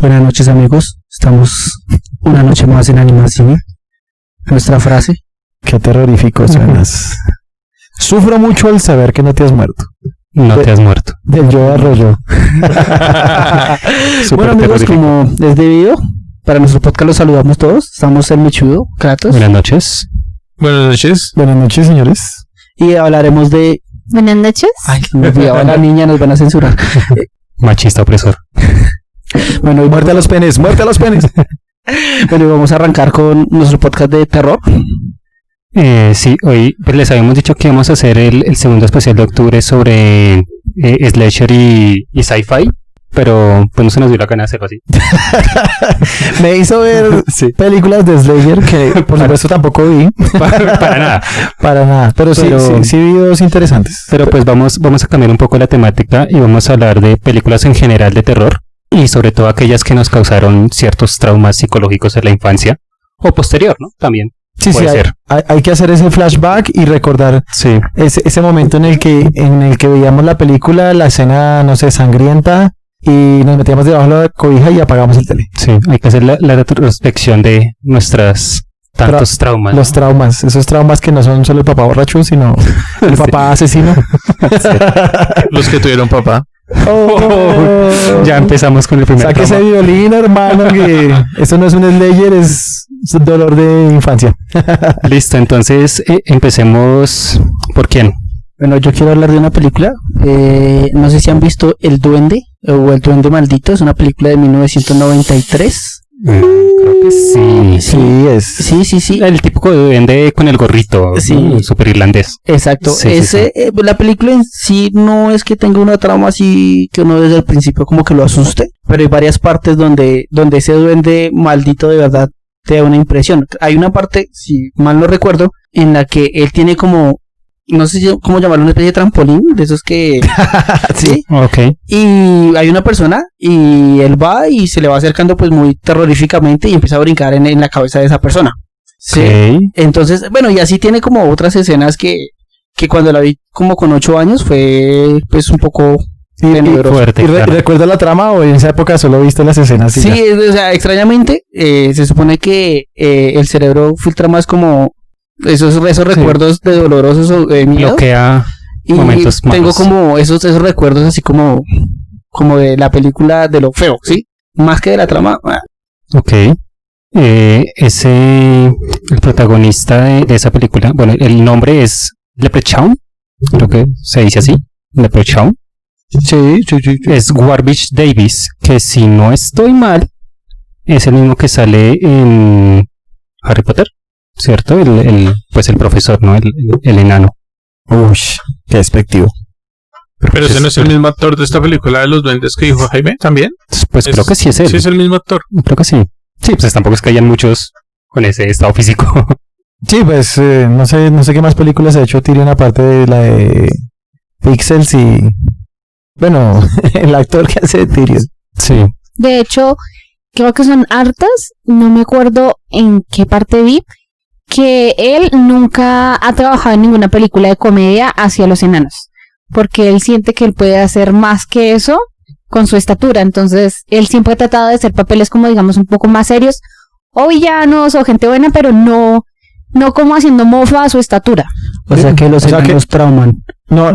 Buenas noches, amigos. Estamos una noche más en Animación. Nuestra frase. Qué terrorífico suenas. Sufro mucho al saber que no te has muerto. No te has muerto. Del yo arroyo. Bueno, amigos, como es debido, para nuestro podcast los saludamos todos. Estamos en Mechudo, Kratos. Buenas noches. Buenas noches. Buenas noches, señores. Y hablaremos de... Buenas noches. Ay, me olvidaba la niña, nos van a censurar. Machista opresor. Bueno, y Muerte a los penes, muerte a los penes. Bueno, y vamos a arrancar con nuestro podcast de terror. Sí, hoy pues les habíamos dicho que íbamos a hacer el segundo especial de octubre sobre slasher y sci-fi, pero pues no se nos dio la gana de hacerlo así. Me hizo ver películas de Slayer que por supuesto tampoco vi. Para nada. Para nada, pero sí vi dos interesantes. Pero pues vamos a cambiar un poco la temática y vamos a hablar de películas en general de terror y sobre todo aquellas que nos causaron ciertos traumas psicológicos en la infancia o posterior, ¿no? También. Sí, puede ser. Hay que hacer ese flashback y recordar ese momento en el que veíamos la película, la escena, no sé, sangrienta, y nos metíamos debajo de la cobija y apagamos el tele. Sí, hay que hacer la retrospección de nuestras tantos traumas. Los traumas, esos traumas que no son solo el papá borracho, sino el papá asesino. Los que tuvieron papá. Ya empezamos con el primer Saque ese violín, hermano, que eso no es un Slayer, es dolor de infancia. Listo, entonces empecemos. ¿Por quién? Bueno, yo quiero hablar de una película. No sé si han visto El Duende o El Duende Maldito. Es una película de 1993. Creo que sí. Sí. El típico duende con el gorrito, sí. ¿no? Super irlandés. Exacto. Sí. La película en sí no es que tenga una trama así que uno desde el principio como que lo asuste, pero hay varias partes donde ese duende maldito de verdad te da una impresión. Hay una parte, si mal no recuerdo, en la que él tiene como, no sé cómo llamarlo, una especie de trampolín, de esos que... sí. Ok. Y hay una persona y él va y se le va acercando pues muy terroríficamente y empieza a brincar en la cabeza de esa persona. Sí. Okay. Entonces, bueno, y así tiene como otras escenas que cuando la vi como con 8 años fue pues un poco... fuerte, claro. ¿Recuerda la trama o en esa época solo viste las escenas? Sí, o sea, extrañamente se supone que el cerebro filtra más como esos recuerdos de dolorosos o de miedo. Bloquea momentos malos. Tengo como esos recuerdos así como de la película de lo feo, ¿sí? Más que de la trama. Ok. El protagonista de esa película, bueno, el nombre es Leprechaun, creo que se dice así, Leprechaun. Sí. Es Warwick Davis, que si no estoy mal, es el mismo que sale en Harry Potter, ¿cierto? Pues el profesor, ¿no? El enano. Uy, qué despectivo. Pero ese no es el mismo actor de esta película de los duendes que dijo Jaime, ¿también? Pues creo que sí es él. Sí, es el mismo actor. Creo que sí. Sí, pues tampoco es que hayan muchos con ese estado físico. Sí, pues no sé qué más películas ha hecho Tyrion aparte de la de Pixels y... Bueno, el actor que hace de Tyrion. Sí. De hecho, creo que son hartas, no me acuerdo en qué parte vi, que él nunca ha trabajado en ninguna película de comedia hacia los enanos, porque él siente que él puede hacer más que eso con su estatura, entonces él siempre ha tratado de hacer papeles como digamos un poco más serios, o villanos, o gente buena, pero no como haciendo mofa a su estatura. O sea que los enanos trauman. No.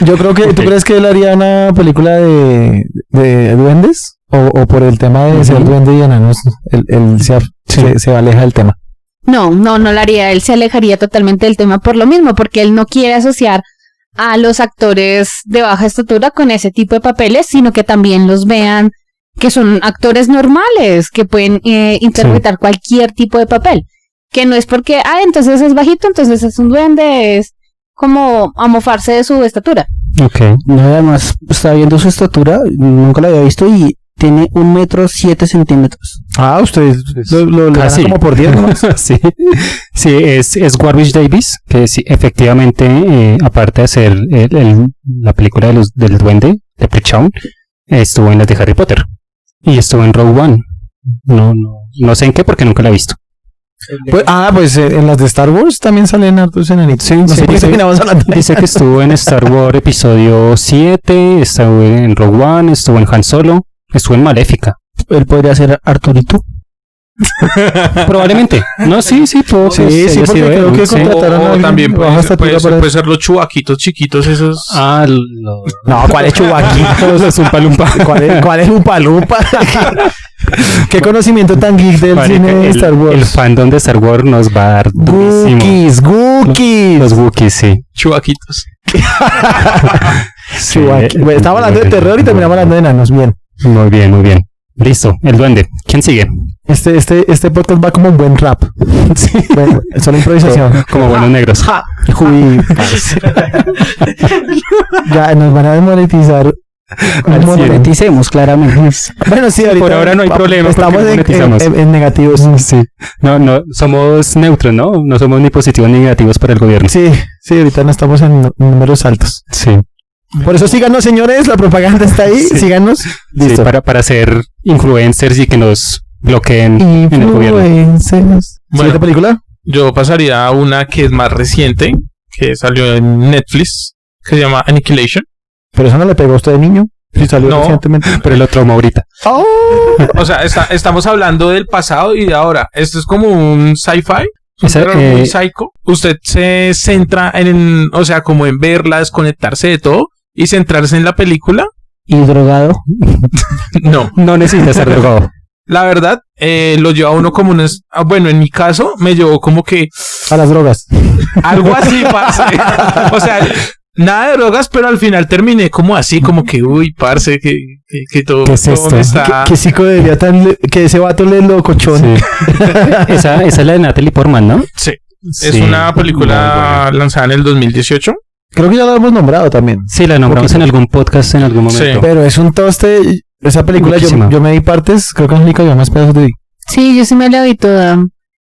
Yo creo que... ¿Tú crees que él haría una película de duendes? ¿O por el tema de ser duende y enanos, él se aleja del tema? No lo haría, él se alejaría totalmente del tema por lo mismo, porque él no quiere asociar a los actores de baja estatura con ese tipo de papeles, sino que también los vean que son actores normales, que pueden interpretar cualquier tipo de papel, que no es porque, entonces es bajito, entonces es un duende, es como a mofarse de su estatura. Okay. No, además, está viendo su estatura, nunca la había visto y tiene 1,7 metros. Usted lo gana como por 10 nomás. Sí, es Warwick Davis, que sí, efectivamente, aparte de hacer la película del duende, Leprechaun, estuvo en las de Harry Potter. Y estuvo en Rogue One. No sé en qué porque nunca la he visto. Pues en las de Star Wars también salen hartos enanitos. Sí, No sé por qué terminamos hablando de Dice que estuvo en Star Wars episodio 7, estuvo en Rogue One, estuvo en Han Solo, estuvo en Maléfica. Él podría ser Arturito. Probablemente. No, sí, puedo Sí, que sí, haya porque sido creo él, que sí. contrataron a O alguien también de baja estatura para puede ser los chubaquitos chiquitos esos. No, ¿cuál es Chubaquitos? Es un palumpa. ¿Cuál es un palumpa? ¿Qué conocimiento tan geek del cine de Star Wars? El fandom de Star Wars nos va a dar durísimo. Wookiees. Los Wookiees, sí. Chubaquitos. Sí, Bueno, estamos hablando de terror y terminamos hablando de enanos. Bien. Muy bien. Listo, el duende. ¿Quién sigue? Este podcast va como un buen rap. Sí. Bueno, solo improvisación. Como buenos negros. Uy, parce. Ya nos van a desmonetizar. Moneticemos, claramente. Bueno, sí, ahorita Por ahora no hay problema porque Estamos monetizamos. en negativos. Sí. No, somos neutros, ¿no? No somos ni positivos ni negativos para el gobierno. Sí, ahorita no estamos en números altos. Sí. Por eso síganos, señores, la propaganda está ahí, Sí. síganos. Listo. Sí, para ser influencers y que nos bloqueen en el gobierno. Influencers. Bueno. ¿Siguiente película? Yo pasaría a una que es más reciente, que salió en Netflix, que se llama Annihilation. Pero eso no le pegó a usted de niño. Sí, salió No. recientemente. Pero lo trauma ahorita. O sea, estamos hablando del pasado y de ahora. Esto es como un sci-fi. Un Esa, terror muy psycho. Usted se centra o sea, como en verla, desconectarse de todo y centrarse en la película. Y drogado. No. No necesita estar drogado. La verdad, lo lleva a uno como bueno, en mi caso, me llevó como que A las drogas. algo así, parce. O sea, nada de drogas, pero al final terminé como así, como que, uy, parce, que todo, ¿Qué es todo esto? me está... ¿Qué psicodelia tan... que ese vato le locochón? Sí. esa es la de Natalie Portman, ¿no? Sí. Sí, Es una muy película lanzada en el 2018. Creo que ya lo hemos nombrado también. Sí, la nombramos en algún podcast en algún momento. Sí. Pero es un toste... Esa película Muchísima. yo me di partes, creo que Angélica yo más pedazos de... Sí, yo sí me la vi toda.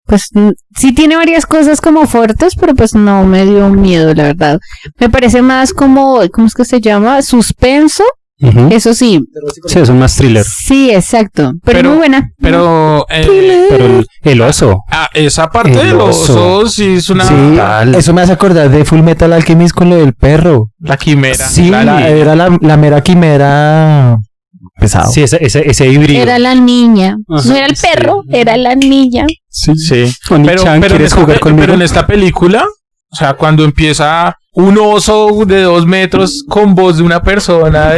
Pues sí tiene varias cosas como fuertes, pero pues no me dio miedo, la verdad. Me parece más como, ¿cómo es que se llama? Suspenso. Ujú. Eso sí. Sí, es un más thriller. Sí, exacto. Pero muy buena. Pero Pero el oso. esa parte El de los oso. osos sí es una... Sí, Total. eso me hace acordar de Full Metal Alchemist con lo del perro. La quimera. Sí, Era la mera quimera pesado. Sí, ese híbrido. Era la niña. Ajá, No era el sí. perro, era la niña. Sí. Sí. Oni-chan, en ¿quieres esta jugar conmigo? pero en esta película, o sea, cuando empieza un oso de 2 metros con voz de una persona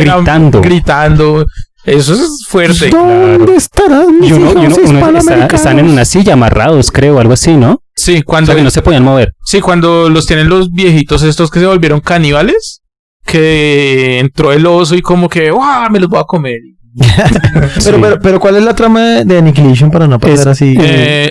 gritando, eso es fuerte. ¿Dónde estarán mis Y uno hijos hispanoamericanos? están en una silla amarrados, creo, algo así, ¿no? Sí, O cuando sea, que no se podían mover. Sí, cuando los tienen los viejitos estos que se volvieron caníbales, que entró el oso y como que, ¡guau! Me los voy a comer. Pero ¿cuál es la trama de Annihilation para no pasar así?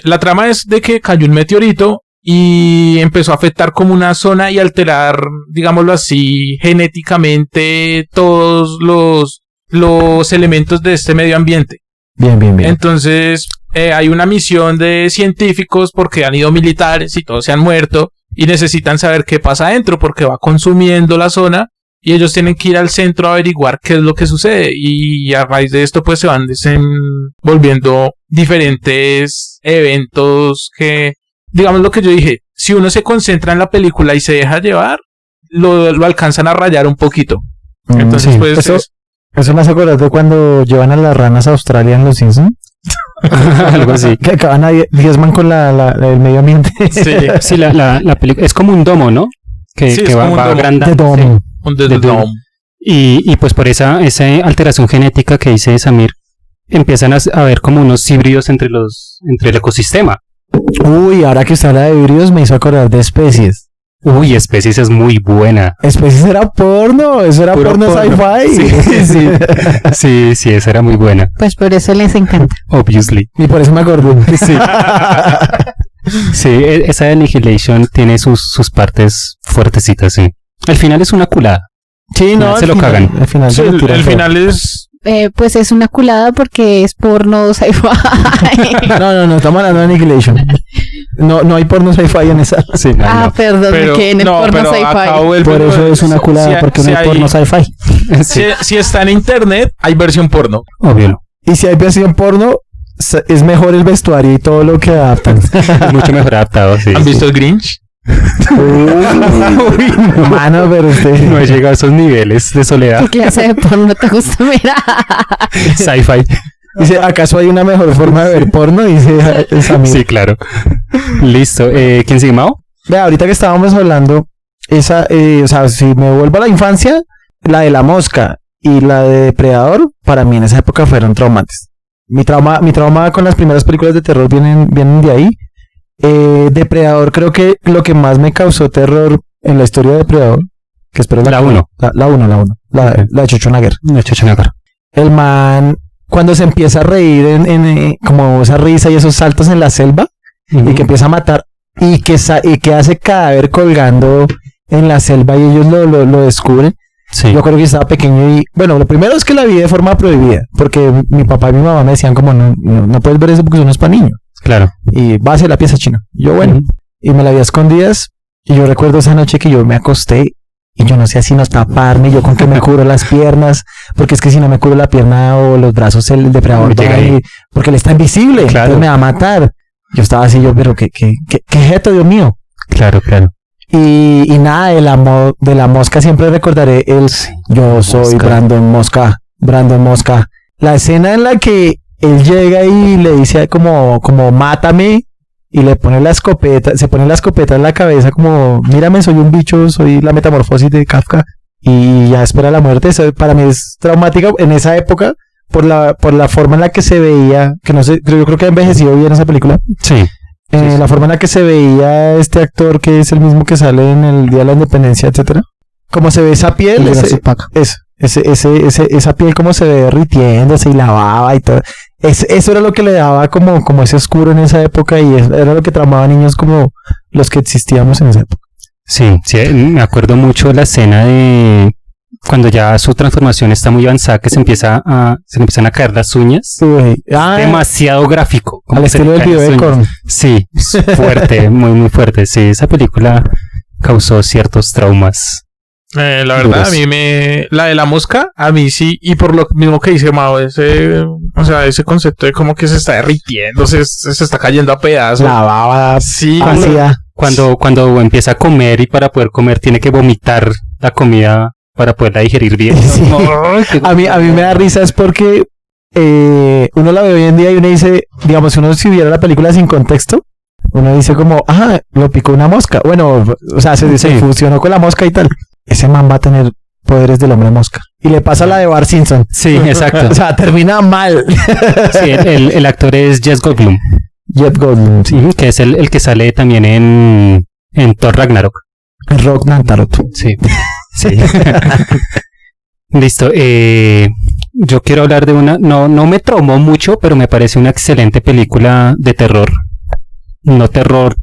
La trama es de que cayó un meteorito y empezó a afectar como una zona y alterar, digámoslo así, genéticamente todos los elementos de este medio ambiente. Bien. Entonces, hay una misión de científicos porque han ido militares y todos se han muerto y necesitan saber qué pasa adentro porque va consumiendo la zona y ellos tienen que ir al centro a averiguar qué es lo que sucede y a raíz de esto pues se van desenvolviendo diferentes eventos que, digamos lo que yo dije, si uno se concentra en la película y se deja llevar, lo alcanzan a rayar un poquito. Entonces Sí. pues... Eso me hace acordar de cuando llevan a las ranas a Australia en Los Simpsons. Algo así. Que acaban a diezman con el medio ambiente. Sí, Sí, la película es como un domo, ¿no? Que Sí, es va como un domo. agrandando. De domo. un de Doom. Doom. Y pues por esa alteración genética que dice Samir, empiezan a ver como unos híbridos entre el ecosistema. Uy, ahora que usted habla de híbridos me hizo acordar de Especies. Uy, Especies es muy buena. Especies era porno, eso era Puro porno porno. sci-fi. Sí, esa era muy buena. Pues por eso les encanta. Obviously. Y por eso me acordé. Sí. Sí, esa de Annihilation tiene sus partes fuertecitas, sí. Al final es una culada. Sí, no, Se al lo final- cagan. Al final, Sí, se lo tiran el todo. final es... Pues es una culada porque es porno sci-fi. No, estamos hablando de Annihilation. No hay porno sci-fi en esa. Sí, no, Ah, no. perdón, me quedé en el porno pero acá sci-fi. vuelve- Por eso es una culada, si- porque si no hay porno sci-fi. Sí, Si está en internet, hay versión porno. obvio. Y si hay versión porno, es mejor el vestuario y todo lo que adaptan. Es mucho mejor adaptado, sí. ¿Han visto el Grinch? Uy, mano, pero usted... No he llegado a esos niveles de soledad. ¿Qué clase de porno te gusta mirar? Sci-fi. Dice, ¿acaso hay una mejor forma de ver porno? Dice esa amiga. Sí, claro. Listo. ¿Quién sigue, Mao? Vea, ahorita que estábamos hablando, esa, o sea, si me vuelvo a la infancia, la de La Mosca y la de Depredador, para mí en esa época fueron traumantes. Mi trauma con las primeras películas de terror vienen de ahí. Depredador, creo que lo que más me causó terror en la historia de Depredador, que espero La 1. La 1. La de Schwarzenegger. De Schwarzenegger. El man, cuando se empieza a reír en como esa risa y esos saltos en la selva, y que empieza a matar, y que hace cadáver colgando en la selva y ellos lo descubren. Sí. Yo creo que estaba pequeño y, bueno, lo primero es que la vi de forma prohibida, porque mi papá y mi mamá me decían como, no puedes ver eso porque eso no es para niños. Claro. Y va a ser la pieza china. Y yo, bueno, y me la vi a escondidas, y yo recuerdo esa noche que yo me acosté, y yo no sé si no taparme, yo con que me cubro las piernas, porque es que si no me cubro la pierna o los brazos, el depredador va a ir, porque él está invisible, Claro. entonces me va a matar. Yo estaba así, pero ¿qué jeto, Dios mío? Claro. Y nada, de la mosca siempre recordaré yo soy Mosca. Brandon Mosca. La escena en la que él llega y le dice como mátame, y le pone la escopeta, se pone la escopeta en la cabeza como, mírame, soy un bicho, soy la metamorfosis de Kafka, y ya espera la muerte. Eso para mí es traumática en esa época por la forma en la que se veía, que no sé, yo creo que ha envejecido bien esa película. Sí. La forma en la que se veía este actor, que es el mismo que sale en el Día de la Independencia, etcétera. Como se ve esa piel, esa piel como se ve derritiéndose y la baba y todo. Eso era lo que le daba como ese oscuro en esa época, y era lo que tramaba a niños como los que existíamos en esa época. Sí, me acuerdo mucho la escena de cuando ya su transformación está muy avanzada, que se le empiezan a caer las uñas. Demasiado gráfico. Al estilo del video de Korn. Sí, fuerte, muy fuerte. Sí, esa película causó ciertos traumas. La verdad, a mí la de La Mosca, a mí sí, y por lo mismo que dice Mao, ese concepto de como que se está derritiendo, se está cayendo a pedazos. La baba, sí, vacía. Cuando empieza a comer, y para poder comer tiene que vomitar la comida para poderla digerir bien. Sí. A mí me da risa es porque uno la ve hoy en día y uno dice, digamos, si viera la película sin contexto, uno dice como, lo picó una mosca. Bueno, o sea, se fusionó con la mosca y tal. Ese man va a tener poderes del hombre mosca. Y le pasa la de Bart Simpson. Sí, exacto. O sea, termina mal. Sí, el actor es Jeff Goldblum. Jeff Goldblum, sí. Que es el que sale también en Thor Ragnarok. Rock Nantarot. Sí. Listo. Yo quiero hablar de una... No me traumó mucho, pero me parece una excelente película de terror. No terror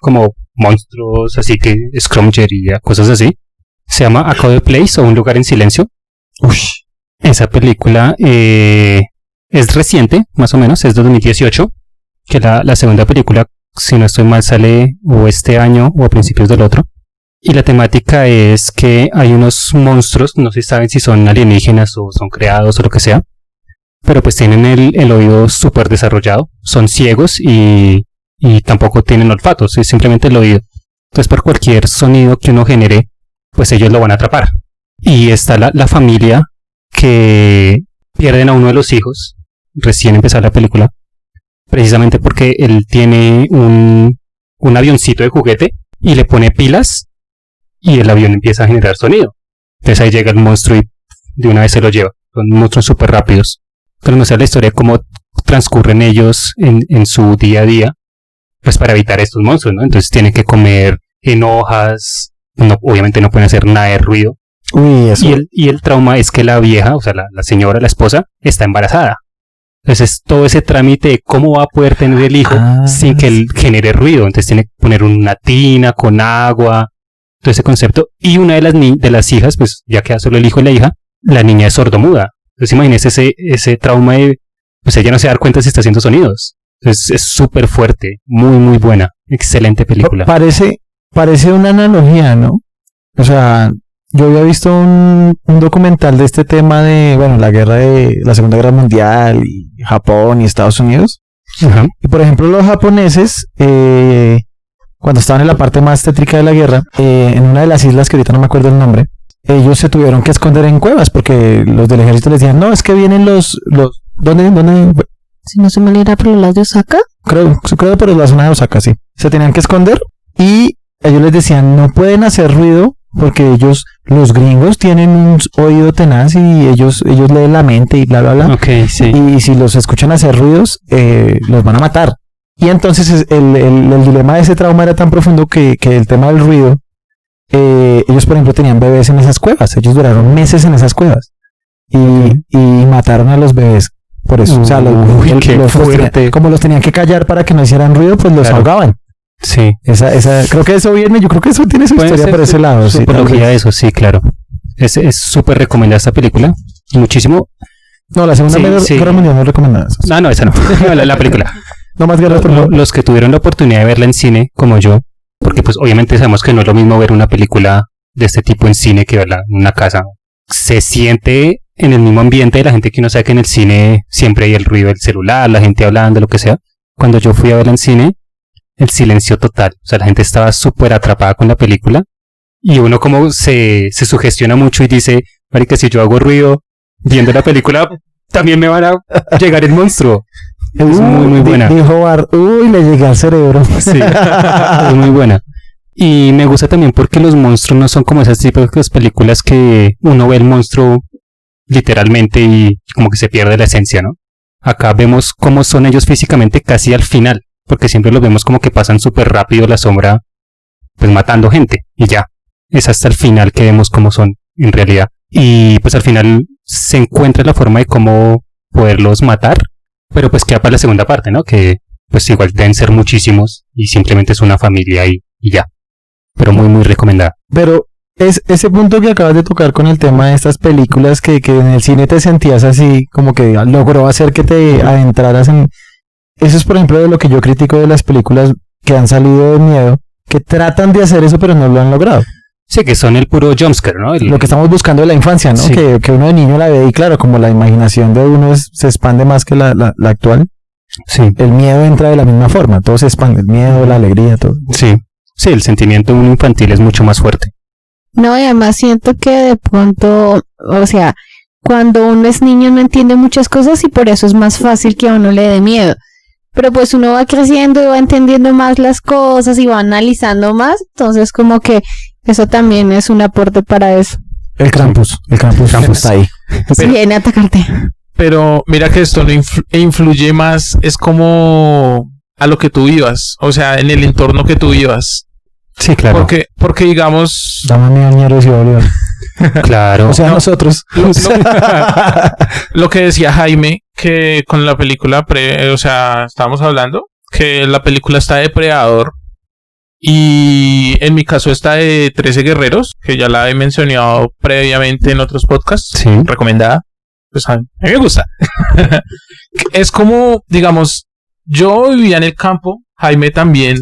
como monstruos, así que scrumjería, cosas así. Se llama A Quiet Place, o Un Lugar en Silencio. Esa película es reciente, más o menos, es de 2018. Que la segunda película, si no estoy mal, sale o este año o a principios del otro. Y la temática es que hay unos monstruos, no se saben si son alienígenas o son creados o lo que sea, pero pues tienen el oído súper desarrollado, son ciegos y tampoco tienen olfatos, es simplemente el oído. Entonces por cualquier sonido que uno genere, pues ellos lo van a atrapar. Y está la familia que pierden a uno de los hijos, recién empezada la película, precisamente porque él tiene un avioncito de juguete y le pone pilas y el avión empieza a generar sonido. Entonces ahí llega el monstruo y de una vez se lo lleva. Son monstruos súper rápidos. Pero no sé la historia de cómo transcurren ellos en su día a día, pues para evitar estos monstruos, ¿no? Entonces tienen que comer en hojas, obviamente no pueden hacer nada de ruido. Uy, eso. Y el trauma es que la vieja, o sea, la señora, la esposa, está embarazada. Entonces todo ese trámite de cómo va a poder tener el hijo sin que él genere ruido. Entonces tiene que poner una tina con agua, todo ese concepto. Y una de las hijas, pues ya queda solo el hijo y la hija, la niña es sordomuda. Entonces imagínese ese trauma de, pues ella no se da cuenta si está haciendo sonidos. Entonces es súper fuerte, muy buena, excelente película. Parece una analogía, ¿no? O sea, yo había visto un documental de este tema de, bueno, la Segunda Guerra Mundial y Japón y Estados Unidos. Ajá. Y por ejemplo, los japoneses, cuando estaban en la parte más tétrica de la guerra, en una de las islas que ahorita no me acuerdo el nombre, ellos se tuvieron que esconder en cuevas porque los del ejército les decían, no, es que vienen ¿dónde? Si no se me era por los lados de Osaka. Creo por la zona de Osaka, sí. Se tenían que esconder y ellos les decían, no pueden hacer ruido porque los gringos tienen un oído tenaz y ellos leen la mente y bla, bla, bla. Ok, sí. Y si los escuchan hacer ruidos, los van a matar. Y entonces el dilema de ese trauma era tan profundo que el tema del ruido, ellos por ejemplo tenían bebés en esas cuevas, ellos duraron meses en esas cuevas y mataron a los bebés por eso. O sea, como los tenían que callar para que no hicieran ruido, pues los ahogaban. Sí. Creo que eso viene, yo creo que eso tiene su historia por ese lado. Su apología de eso, sí, claro. Es súper recomendada esta película. Muchísimo. No, la segunda Guerra Mundial no es recomendada. No, esa no. la película. No más guerras, por favor. Los que tuvieron la oportunidad de verla en cine, como yo, porque pues obviamente sabemos que no es lo mismo ver una película de este tipo en cine que verla en una casa. Se siente en el mismo ambiente de la gente que uno sabe que en el cine siempre hay el ruido del celular, la gente hablando, lo que sea. Cuando yo fui a verla en cine, el silencio total. O sea, la gente estaba súper atrapada con la película y uno como se sugestiona mucho y dice, marica, si yo hago ruido viendo la película, también me van a llegar el monstruo. Es muy buena. Dijo Bart, le llegué al cerebro. Sí, es muy buena. Y me gusta también porque los monstruos no son como esas típicas películas que uno ve el monstruo literalmente y como que se pierde la esencia, ¿no? Acá vemos cómo son ellos físicamente casi al final, porque siempre los vemos como que pasan súper rápido la sombra, pues matando gente, y ya. Es hasta el final que vemos cómo son en realidad. Y pues al final se encuentra la forma de cómo poderlos matar, pero pues queda para la segunda parte, ¿no? Que pues igual deben ser muchísimos y simplemente es una familia y ya. Pero muy recomendada. Pero es ese punto que acabas de tocar con el tema de estas películas que en el cine te sentías así, como que logró hacer que te adentraras en... Eso es por ejemplo de lo que yo critico de las películas que han salido de miedo, que tratan de hacer eso pero no lo han logrado. Sí, que son el puro jumpscare, ¿no? Lo que estamos buscando de la infancia, ¿no? Sí. Que uno de niño la ve y claro, como la imaginación de uno se expande más que la actual, Sí, el miedo entra de la misma forma, todo se expande, el miedo, la alegría, todo. sí. Sí, el sentimiento de un infantil es mucho más fuerte. No, y además siento que de pronto, o sea, cuando uno es niño no entiende muchas cosas y por eso es más fácil que a uno le dé miedo. Pero pues uno va creciendo y va entendiendo más las cosas y va analizando más, entonces como que eso también es un aporte para eso. El Krampus está ahí. Viene a atacarte. Pero mira que esto no influye más, es como a lo que tú vivas, o sea, en el entorno que tú vivas. Sí, claro. Porque digamos, Dame mi añero y Bolívar. Claro. O sea, nosotros. lo que decía Jaime, que con la película, o sea, estábamos hablando, que la película está de Depredador y en mi caso está de 13 Guerreros, que ya la he mencionado previamente en otros podcasts, Sí. recomendada, pues a mí me gusta. Es como, digamos, yo vivía en el campo, Jaime también,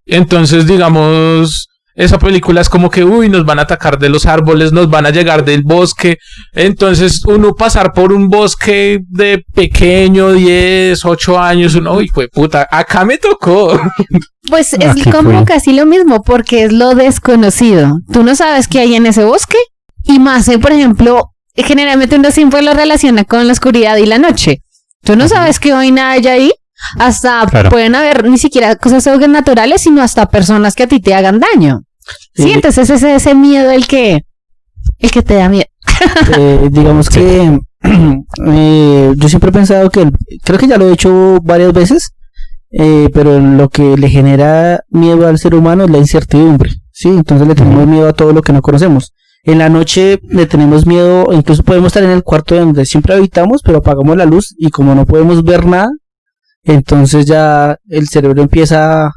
entonces digamos, esa película es como que, nos van a atacar de los árboles, nos van a llegar del bosque, entonces uno pasar por un bosque de pequeño, 10, 8 años, uno, fue puta, acá me tocó. Pues es Aquí como fue. casi lo mismo porque es lo desconocido. Tú no sabes qué hay en ese bosque y más, por ejemplo, generalmente uno siempre lo relaciona con la oscuridad y la noche. Tú no sabes qué vaina hay ahí. Hasta Claro. pueden haber ni siquiera cosas sobrenaturales, sino hasta personas que a ti te hagan daño. Sí, entonces es ese miedo el que te da miedo. Digamos que yo siempre he pensado que, creo que ya lo he hecho varias veces, pero lo que le genera miedo al ser humano es la incertidumbre, ¿sí? Entonces le tenemos miedo a todo lo que no conocemos. En la noche le tenemos miedo, incluso podemos estar en el cuarto donde siempre habitamos, pero apagamos la luz y como no podemos ver nada, entonces ya el cerebro empieza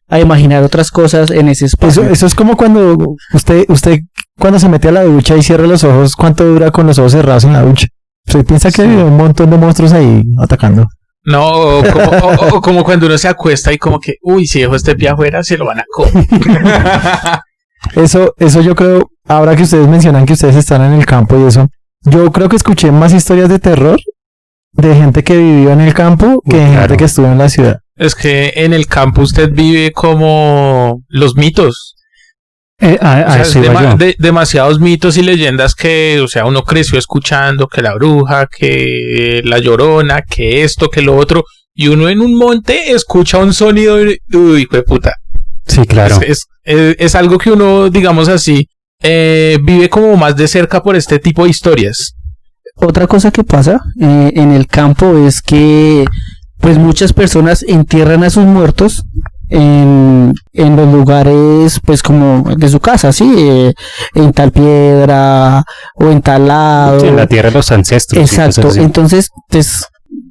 a imaginar otras cosas en ese espacio. Eso es como cuando usted cuando se mete a la ducha y cierra los ojos, ¿cuánto dura con los ojos cerrados en la ducha? Usted piensa que hay un montón de monstruos ahí atacando. No, o como cuando uno se acuesta y como que, si dejo este pie afuera, se lo van a comer. Eso yo creo, ahora que ustedes mencionan que ustedes están en el campo y eso, yo creo que escuché más historias de terror de gente que vivió en el campo que de gente que estuvo en la ciudad. Es que en el campo usted vive como los mitos. O sea, eso iba yo. demasiados mitos y leyendas que, o sea, uno creció escuchando que la bruja, que la llorona, que esto, que lo otro, y uno en un monte escucha un sonido y, uy, hijo de puta. Sí, claro. Es algo que uno, digamos así, vive como más de cerca por este tipo de historias. Otra cosa que pasa en el campo es que pues muchas personas entierran a sus muertos en los lugares pues como de su casa, ¿sí? En tal piedra o en tal lado. Sí, en la tierra de los ancestros. Exacto, entonces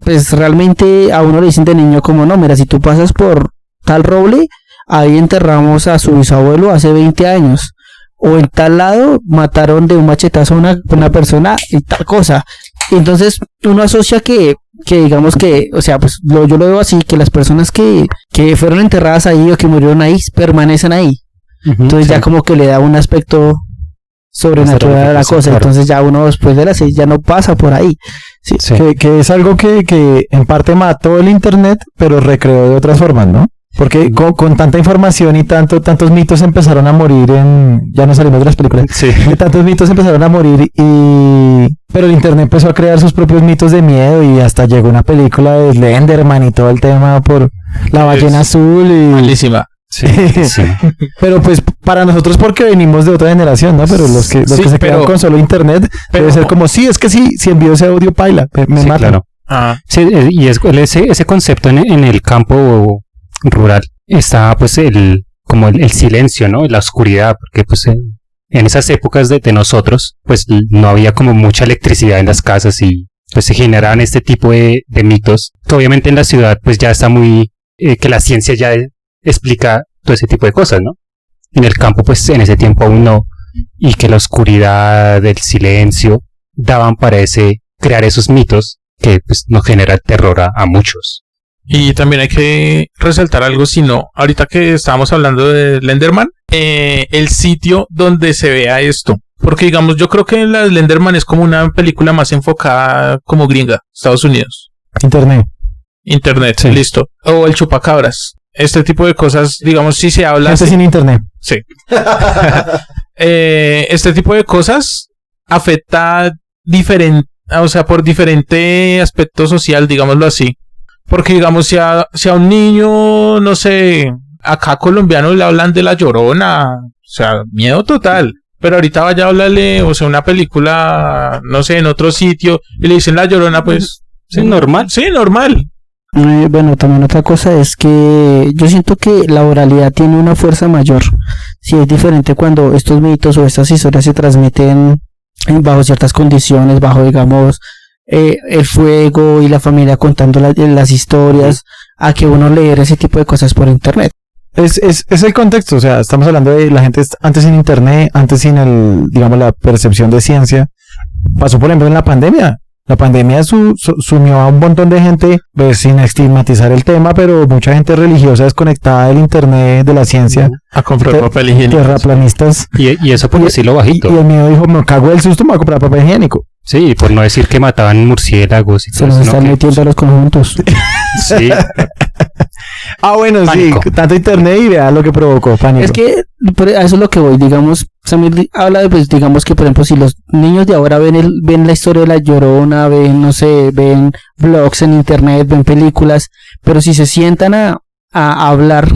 pues realmente a uno le dicen de niño como no, mira, si tú pasas por tal roble, ahí enterramos a su bisabuelo hace 20 años. O en tal lado mataron de un machetazo a una persona y tal cosa. Entonces uno asocia que digamos que, o sea, pues yo lo veo así, que las personas que fueron enterradas ahí o que murieron ahí permanecen ahí. Entonces ya como que le da un aspecto sobrenatural a la cosa. Claro. Entonces ya uno después de las 6 ya no pasa por ahí. Sí. Que es algo que en parte mató el internet, pero recreó de otras formas, ¿no? Porque con tanta información y tantos mitos empezaron a morir ya no salimos de las películas. Sí. Tantos mitos empezaron a morir pero el internet empezó a crear sus propios mitos de miedo y hasta llegó una película de Slenderman y todo el tema por la ballena azul y... Malísima. Sí. Pero pues para nosotros porque venimos de otra generación, ¿no? Pero los que se quedan con solo internet debe ser como, si envío ese audio paila, me matan. Claro. Sí, y ese concepto en el campo rural está pues el silencio, ¿no? La oscuridad, porque pues en esas épocas de nosotros pues no había como mucha electricidad en las casas y pues se generaban este tipo de mitos que obviamente en la ciudad pues ya está muy que la ciencia ya explica todo ese tipo de cosas, ¿no? En el campo pues en ese tiempo aún no, y que la oscuridad, el silencio daban para crear esos mitos que pues nos genera terror a muchos. Y también hay que resaltar algo, ahorita que estábamos hablando de Slenderman, el sitio donde se vea esto. Porque digamos, yo creo que la Slenderman es como una película más enfocada como gringa, Estados Unidos. Internet, sí. Listo. O el chupacabras. Este tipo de cosas, digamos, si se habla... sin internet. Sí. Este tipo de cosas afecta por diferente aspecto social, digámoslo así. Porque, digamos, si a un niño, no sé, acá colombiano le hablan de La Llorona, o sea, miedo total. Pero ahorita vaya a hablarle, o sea, una película, no sé, en otro sitio, y le dicen La Llorona, pues... Sí, normal. Sí, normal. Bueno, también otra cosa es que yo siento que la oralidad tiene una fuerza mayor. Si es diferente cuando estos mitos o estas historias se transmiten bajo ciertas condiciones, bajo, digamos... el fuego y la familia contando las historias, a que uno leer ese tipo de cosas por internet. Es el contexto, o sea, estamos hablando de la gente antes sin internet, antes sin la percepción de ciencia. Pasó por ejemplo en la pandemia. La pandemia sumió a un montón de gente, pues, sin estigmatizar el tema, pero mucha gente religiosa desconectada del internet, de la ciencia. A comprar papel higiénico. Terraplanistas. Y eso por decirlo bajito. Y el mío dijo, me cago del susto, me voy a comprar papel higiénico. Sí, por no decir que mataban murciélagos y todo eso. Se nos están metiendo a los conjuntos. Sí. Bueno, pánico. Sí, tanto internet y vea lo que provocó, pánico. Es que a eso es lo que voy, digamos, Samir habla de, pues, digamos que por ejemplo, si los niños de ahora ven la historia de La Llorona, ven blogs en internet, ven películas, pero si se sientan a hablar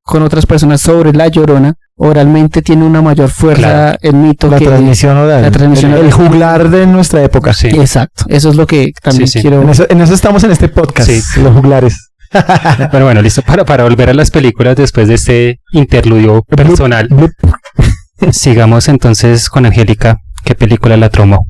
con otras personas sobre La Llorona, oralmente tiene una mayor fuerza, claro, el mito, la transmisión oral, el juglar de nuestra época. Sí. Exacto, eso es lo que también quiero. En eso estamos en este podcast, los juglares. Pero bueno, listo, para volver a las películas después de este interludio personal. Sigamos entonces con Angélica. ¿Qué película la traumó?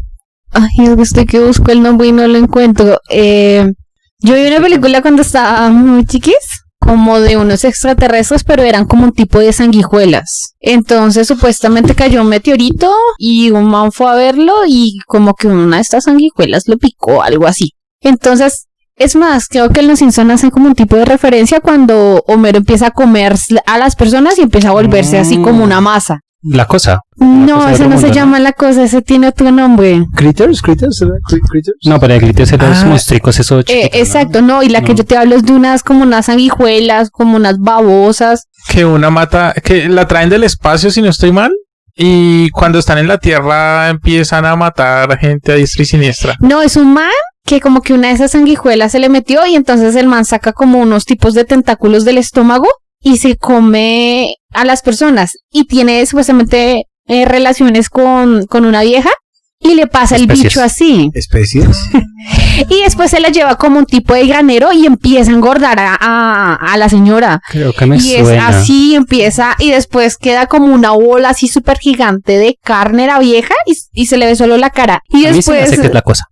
Ay, estoy que busco el nombre y no lo encuentro. Yo vi una película cuando estaba muy chiquis, como de unos extraterrestres, pero eran como un tipo de sanguijuelas. Entonces supuestamente cayó un meteorito y un man fue a verlo y como que una de estas sanguijuelas lo picó, algo así. Entonces, es más, creo que en Los Simpsons hacen como un tipo de referencia cuando Homero empieza a comer a las personas y empieza a volverse así como una masa. La cosa. No, cosa de ese otro no se mundo, llama la cosa, ese tiene otro nombre. Critters, Critters. No, pero el glitch es los monstruos esos chiquitos, ¿no? Exacto, no, y la que No. yo te hablo es de unas como unas sanguijuelas, como unas babosas. Que una mata, que la traen del espacio si no estoy mal. Y cuando están en la Tierra empiezan a matar gente a diestra y siniestra. No, es un man que como que una de esas sanguijuelas se le metió y entonces el man saca como unos tipos de tentáculos del estómago y se come a las personas. Y tiene supuestamente relaciones con una vieja y le pasa el Especies. bicho así. Especies. Y después se la lleva como un tipo de granero y empieza a engordar a la señora. Creo que me Y es suena. así, empieza, y después queda como una bola así súper gigante de carne la vieja y se le ve solo la cara. Y A mí se me después, hace que es la cosa.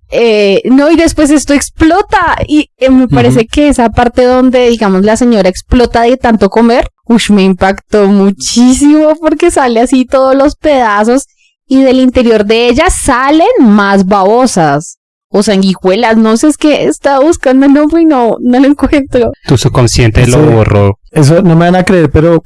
no, y después esto explota. Y me parece que esa parte donde, digamos, la señora explota de tanto comer, me impactó muchísimo porque sale así todos los pedazos y del interior de ella salen más babosas. O sanguijuelas, no sé, es que estaba buscando el nombre y no lo encuentro. Tu subconsciente lo Sí. borró. Eso no me van a creer, pero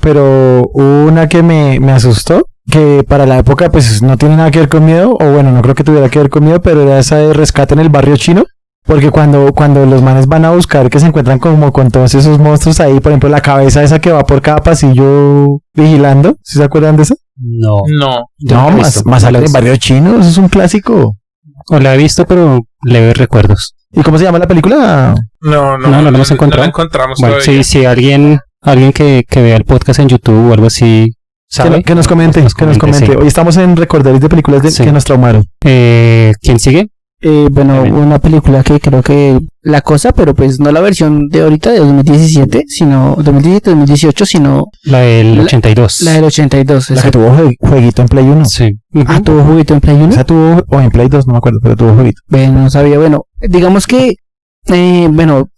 hubo una que me asustó, que para la época pues no tiene nada que ver con miedo, o bueno, no creo que tuviera que ver con miedo, pero era esa de Rescate en el Barrio Chino, porque cuando los manes van a buscar que se encuentran como con todos esos monstruos ahí, por ejemplo la cabeza esa que va por cada pasillo vigilando, ¿sí se acuerdan de eso? No. No. Yo No, la he más visto. sale La he en el visto. Barrio Chino, eso es un clásico. O la he visto, pero leves recuerdos. ¿Y cómo se llama la película? No lo hemos encontrado. No la encontramos Bueno, todavía. sí, alguien que vea el podcast en YouTube o algo así, ¿sabe? Que nos comente, que nos comente. sí. Hoy estamos en Recorderis de películas Sí. que nos traumaron. ¿Quién sigue? Bueno, Bien. una película que creo que La Cosa, pero pues no la versión de ahorita de 2017, sino 2017-2018, sino La del La- 82. la del 82. La esa. que tuvo jueguito en Play 1. Sí. Ah, tuvo juguito en Play 1. Esa tuvo, o en Play 2, no me acuerdo, pero tuvo jueguito. Bueno, no sabía. Bueno, digamos que,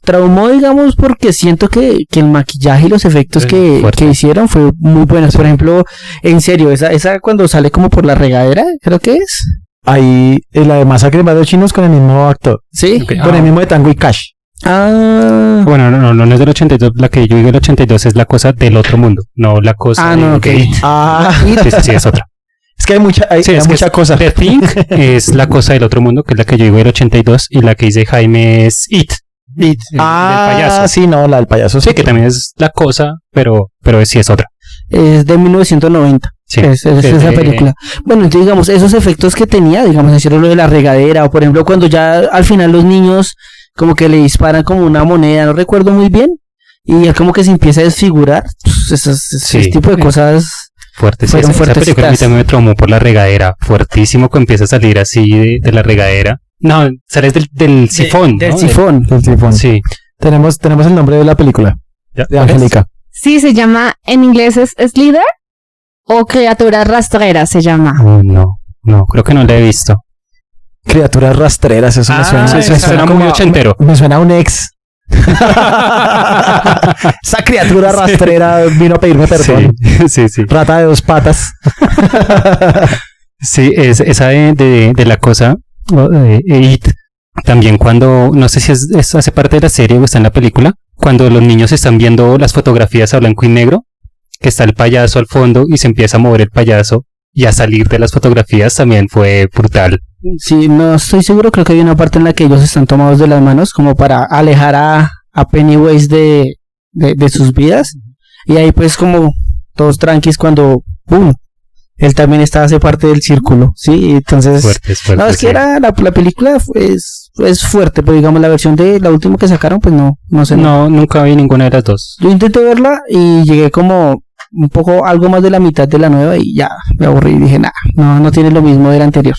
traumó, digamos, porque siento que el maquillaje y los efectos Fuerte. que hicieron fue muy buenos. Por ejemplo, en serio, esa cuando sale como por la regadera, creo que es. Ahí, la de Masacre en Barrio Chinos con el mismo actor. Sí. Ok. Con el mismo de Tango y Cash. Ah, Bueno, no es del 82. La que yo digo del 82 es la cosa del otro mundo. No la cosa no, ok. de... Ah, Sí, es otra. es que hay mucha, Sí, es que mucha cosa. The Thing es la cosa del otro mundo, que es la que yo digo del 82, y la que dice Jaime es It. Del payaso. Sí, no, la del payaso. Sí, que también es la cosa, pero sí es otra. es de 1990. Sí. Es esa de- película. Bueno, entonces, digamos, esos efectos que tenía, digamos, hicieron lo de la regadera, o por ejemplo, cuando ya al final los niños como que le disparan como una moneda, no recuerdo muy bien, y él como que se empieza a desfigurar, pues, ese Sí. tipo de cosas. Fuerte, sí. Fueron Esa película a mí fuertecitas. también me traumó por la regadera. Fuertísimo que empieza a salir así de la regadera. No, sales del sifón. Del ¿no? sifón. El tifón. Sí. Tenemos el nombre de la película, ¿Ya? de Angélica. Sí, se llama, en inglés es Slither o Criaturas Rastreras se llama. No, creo que no la he visto. Criaturas rastreras, eso me suena. esa me suena muy ochentero. Me suena a un ex. Esa criatura rastrera vino a pedirme perdón. Sí. Rata de dos patas. Sí, es esa de la cosa, It, también cuando, no sé si es hace parte de la serie o está en la película, cuando los niños están viendo las fotografías a blanco y negro, que está el payaso al fondo y se empieza a mover el payaso y a salir de las fotografías también fue brutal. Sí, no estoy seguro, creo que hay una parte en la que ellos están tomados de las manos como para alejar a Pennywise de sus vidas. Y ahí pues como todos tranquis cuando ¡pum! Él también hace parte del círculo, ¿sí? Entonces, Es fuerte, no, es que sí. era la película es fuerte, pero digamos la versión de la última que sacaron, pues no sé. No, nunca vi ninguna de las dos. Yo intenté verla y llegué como un poco, algo más de la mitad de la nueva y ya me aburrí y dije, no tiene lo mismo de la anterior.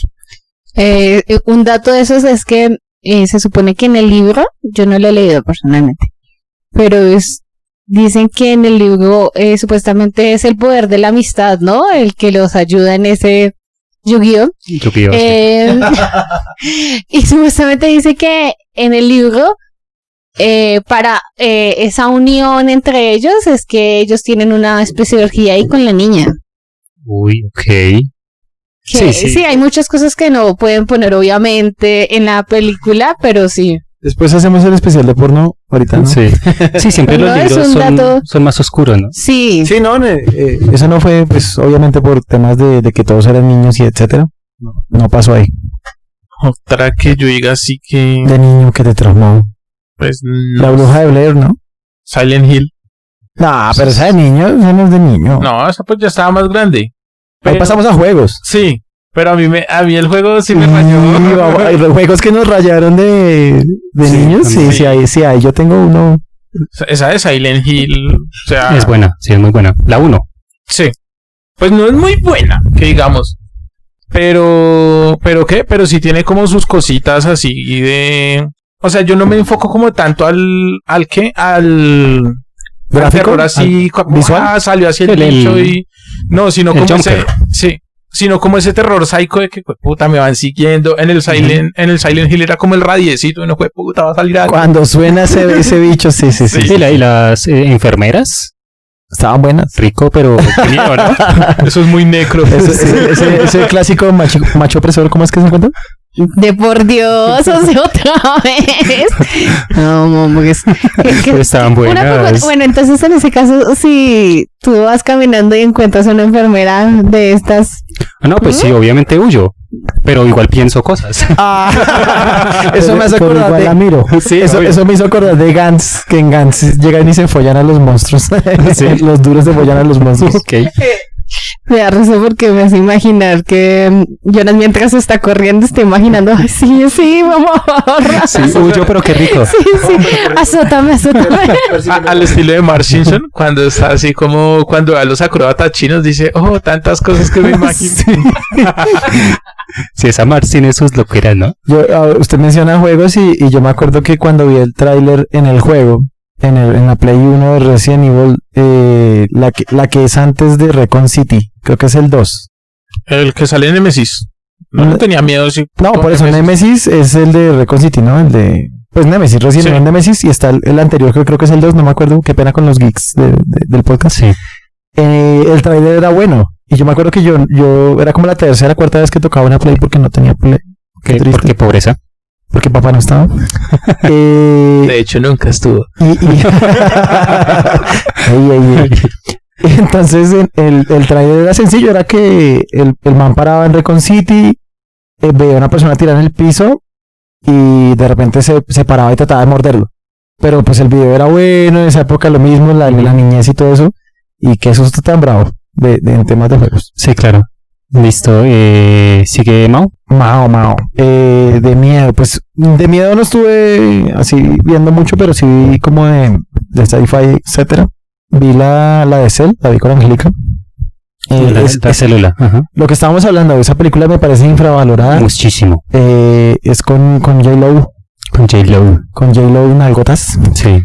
Un dato de esos es que se supone que en el libro, yo no lo he leído personalmente, pero dicen que en el libro supuestamente es el poder de la amistad, ¿no? El que los ayuda en ese Yu-Gi-Oh! Yu-Gi-Oh, sí. Y supuestamente dice que en el libro, para esa unión entre ellos, es que ellos tienen una especie de orgía ahí con la niña. Uy, ok. Que, Sí. sí, hay muchas cosas que no pueden poner obviamente en la película, pero sí. Después hacemos el especial de porno, ahorita, ¿no? Sí, sí, siempre No, los es libros un dato. son más oscuros, ¿no? Sí. Sí, no, eso no fue, pues, obviamente por temas de que todos eran niños y etcétera. No pasó ahí. Otra que yo diga así que, De niño que te traumó. pues, La no, bruja de Blair, ¿no? Silent Hill. No, pero esa de niño, esa no es de niño. No, esa pues ya estaba más grande. Ahí Pero- pasamos a juegos. Sí, pero a mí el juego sí me Sí, falló. hay juegos que nos rayaron de Sí, niños. Sí, también. sí hay. Yo tengo uno. Esa de Silent Hill, o sea, Es buena, sí, es muy buena. La 1. sí. Pues no es muy buena, que digamos. Pero ¿qué? Pero sí tiene como sus cositas así de... O sea, yo no me enfoco como tanto al ¿Gráfico? terror así, ¿Al visual? Salió así el El- bicho y... No, sino el como ese... jumper. Sí, sino como ese terror psycho de que, puta, me van siguiendo. En el Silent Hill era como el radiecito y no, puta, va a salir algo. Cuando suena ese bicho, sí. Sí. Y las enfermeras, Estaban buenas. rico, pero qué miedo, ¿no? Eso es muy necro. Ese clásico macho opresor, ¿cómo es que se encuentra? De por Dios, o sea, otra vez. No, mamá, Pero estaban buenas. bueno, entonces en ese caso, si tú vas caminando y encuentras una enfermera de estas, Ah, no, pues sí, obviamente huyo, pero igual pienso cosas. Eso me hace Pero acordar igual de... la miro. Sí, obvio. Eso me hizo acordar de Gantz, que en Gantz llegan y se follan a los monstruos. Los duros se follan a los monstruos. Ok. me da risa porque me hace imaginar que Jonas mientras está corriendo está imaginando, "Ay, sí, vamos a ahorrar". Sí, huyo, pero qué rico. Sí, azótame. Al estilo de Mark Simpson, cuando está así como cuando a los acróbatas chinos dice, oh, tantas cosas que me imagino. Sí, esa Mars tiene sus loqueras, ¿no? Usted menciona juegos y yo me acuerdo que cuando vi el tráiler en el juego, en la Play 1 de Resident Evil, la que es antes de Recon City, creo que es el 2. El que sale en Nemesis. No tenía miedo. Sí, No, con por eso Nemesis es el de Recon City, ¿no? El de... Pues Nemesis, Resident Sí. Evil Nemesis y está el anterior que creo que es el 2, no me acuerdo, qué pena con los geeks del podcast. Sí. El trailer era bueno y yo me acuerdo que yo era como la tercera, cuarta vez que tocaba una Play porque no tenía Play. Qué triste. Porque pobreza. Porque papá no estaba. De hecho, nunca estuvo. Ey. Entonces el trailer era sencillo, era que el man paraba en Recon City, veía a una persona tirada en el piso y de repente se paraba y trataba de morderlo. Pero pues el video era bueno, en esa época lo mismo, la niñez y todo eso. Y qué susto tan bravo en temas de juegos. Sí, claro. Listo. ¿Sigue Mao? Mao. De miedo, pues de miedo no estuve así viendo mucho, pero sí vi como de sci-fi, etcétera. Vi la de Cell, la vi con Angélica. La célula. Ajá. Lo que estábamos hablando de esa película me parece infravalorada. Muchísimo. Es con J-Lo. Con J-Lo. Con J-Lo nalgotas. Sí.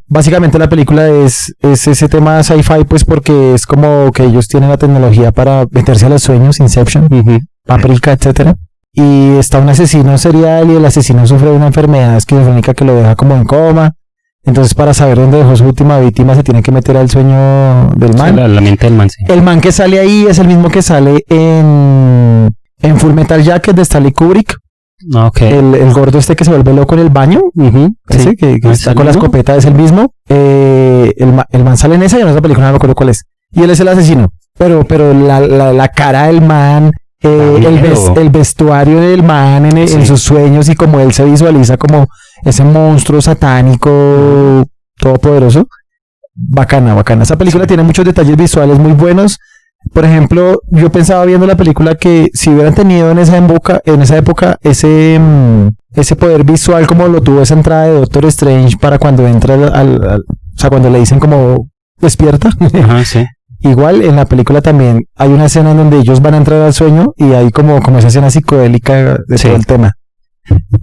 Básicamente la película es ese tema sci-fi, pues porque es como que ellos tienen la tecnología para meterse a los sueños, Inception, Ujú. Paprika, etcétera. Y está un asesino serial y el asesino sufre de una enfermedad esquizofrénica que lo deja como en coma. Entonces, para saber dónde dejó su última víctima, se tiene que meter al sueño del man. La mente del man, sí. El man que sale ahí es el mismo que sale en Full Metal Jacket de Stanley Kubrick. Ok. El gordo este que se vuelve loco en el baño. Ujú. Ese Sí. que ¿Es está el con la mismo? escopeta es el mismo. El man sale en esa y en otra película no me acuerdo cuál es. Y él es el asesino. Pero la cara del man, miedo. el vestuario del man en Sí. sus sueños y como él se visualiza como ese monstruo satánico todopoderoso. Bacana. Esa película tiene muchos detalles visuales muy buenos. Por ejemplo, yo pensaba viendo la película que si hubieran tenido en esa época ese poder visual como lo tuvo esa entrada de Doctor Strange para cuando entra o sea, cuando le dicen como despierta. Ajá, sí. Igual en la película también hay una escena en donde ellos van a entrar al sueño y hay como esa escena psicodélica de Sí. todo el tema.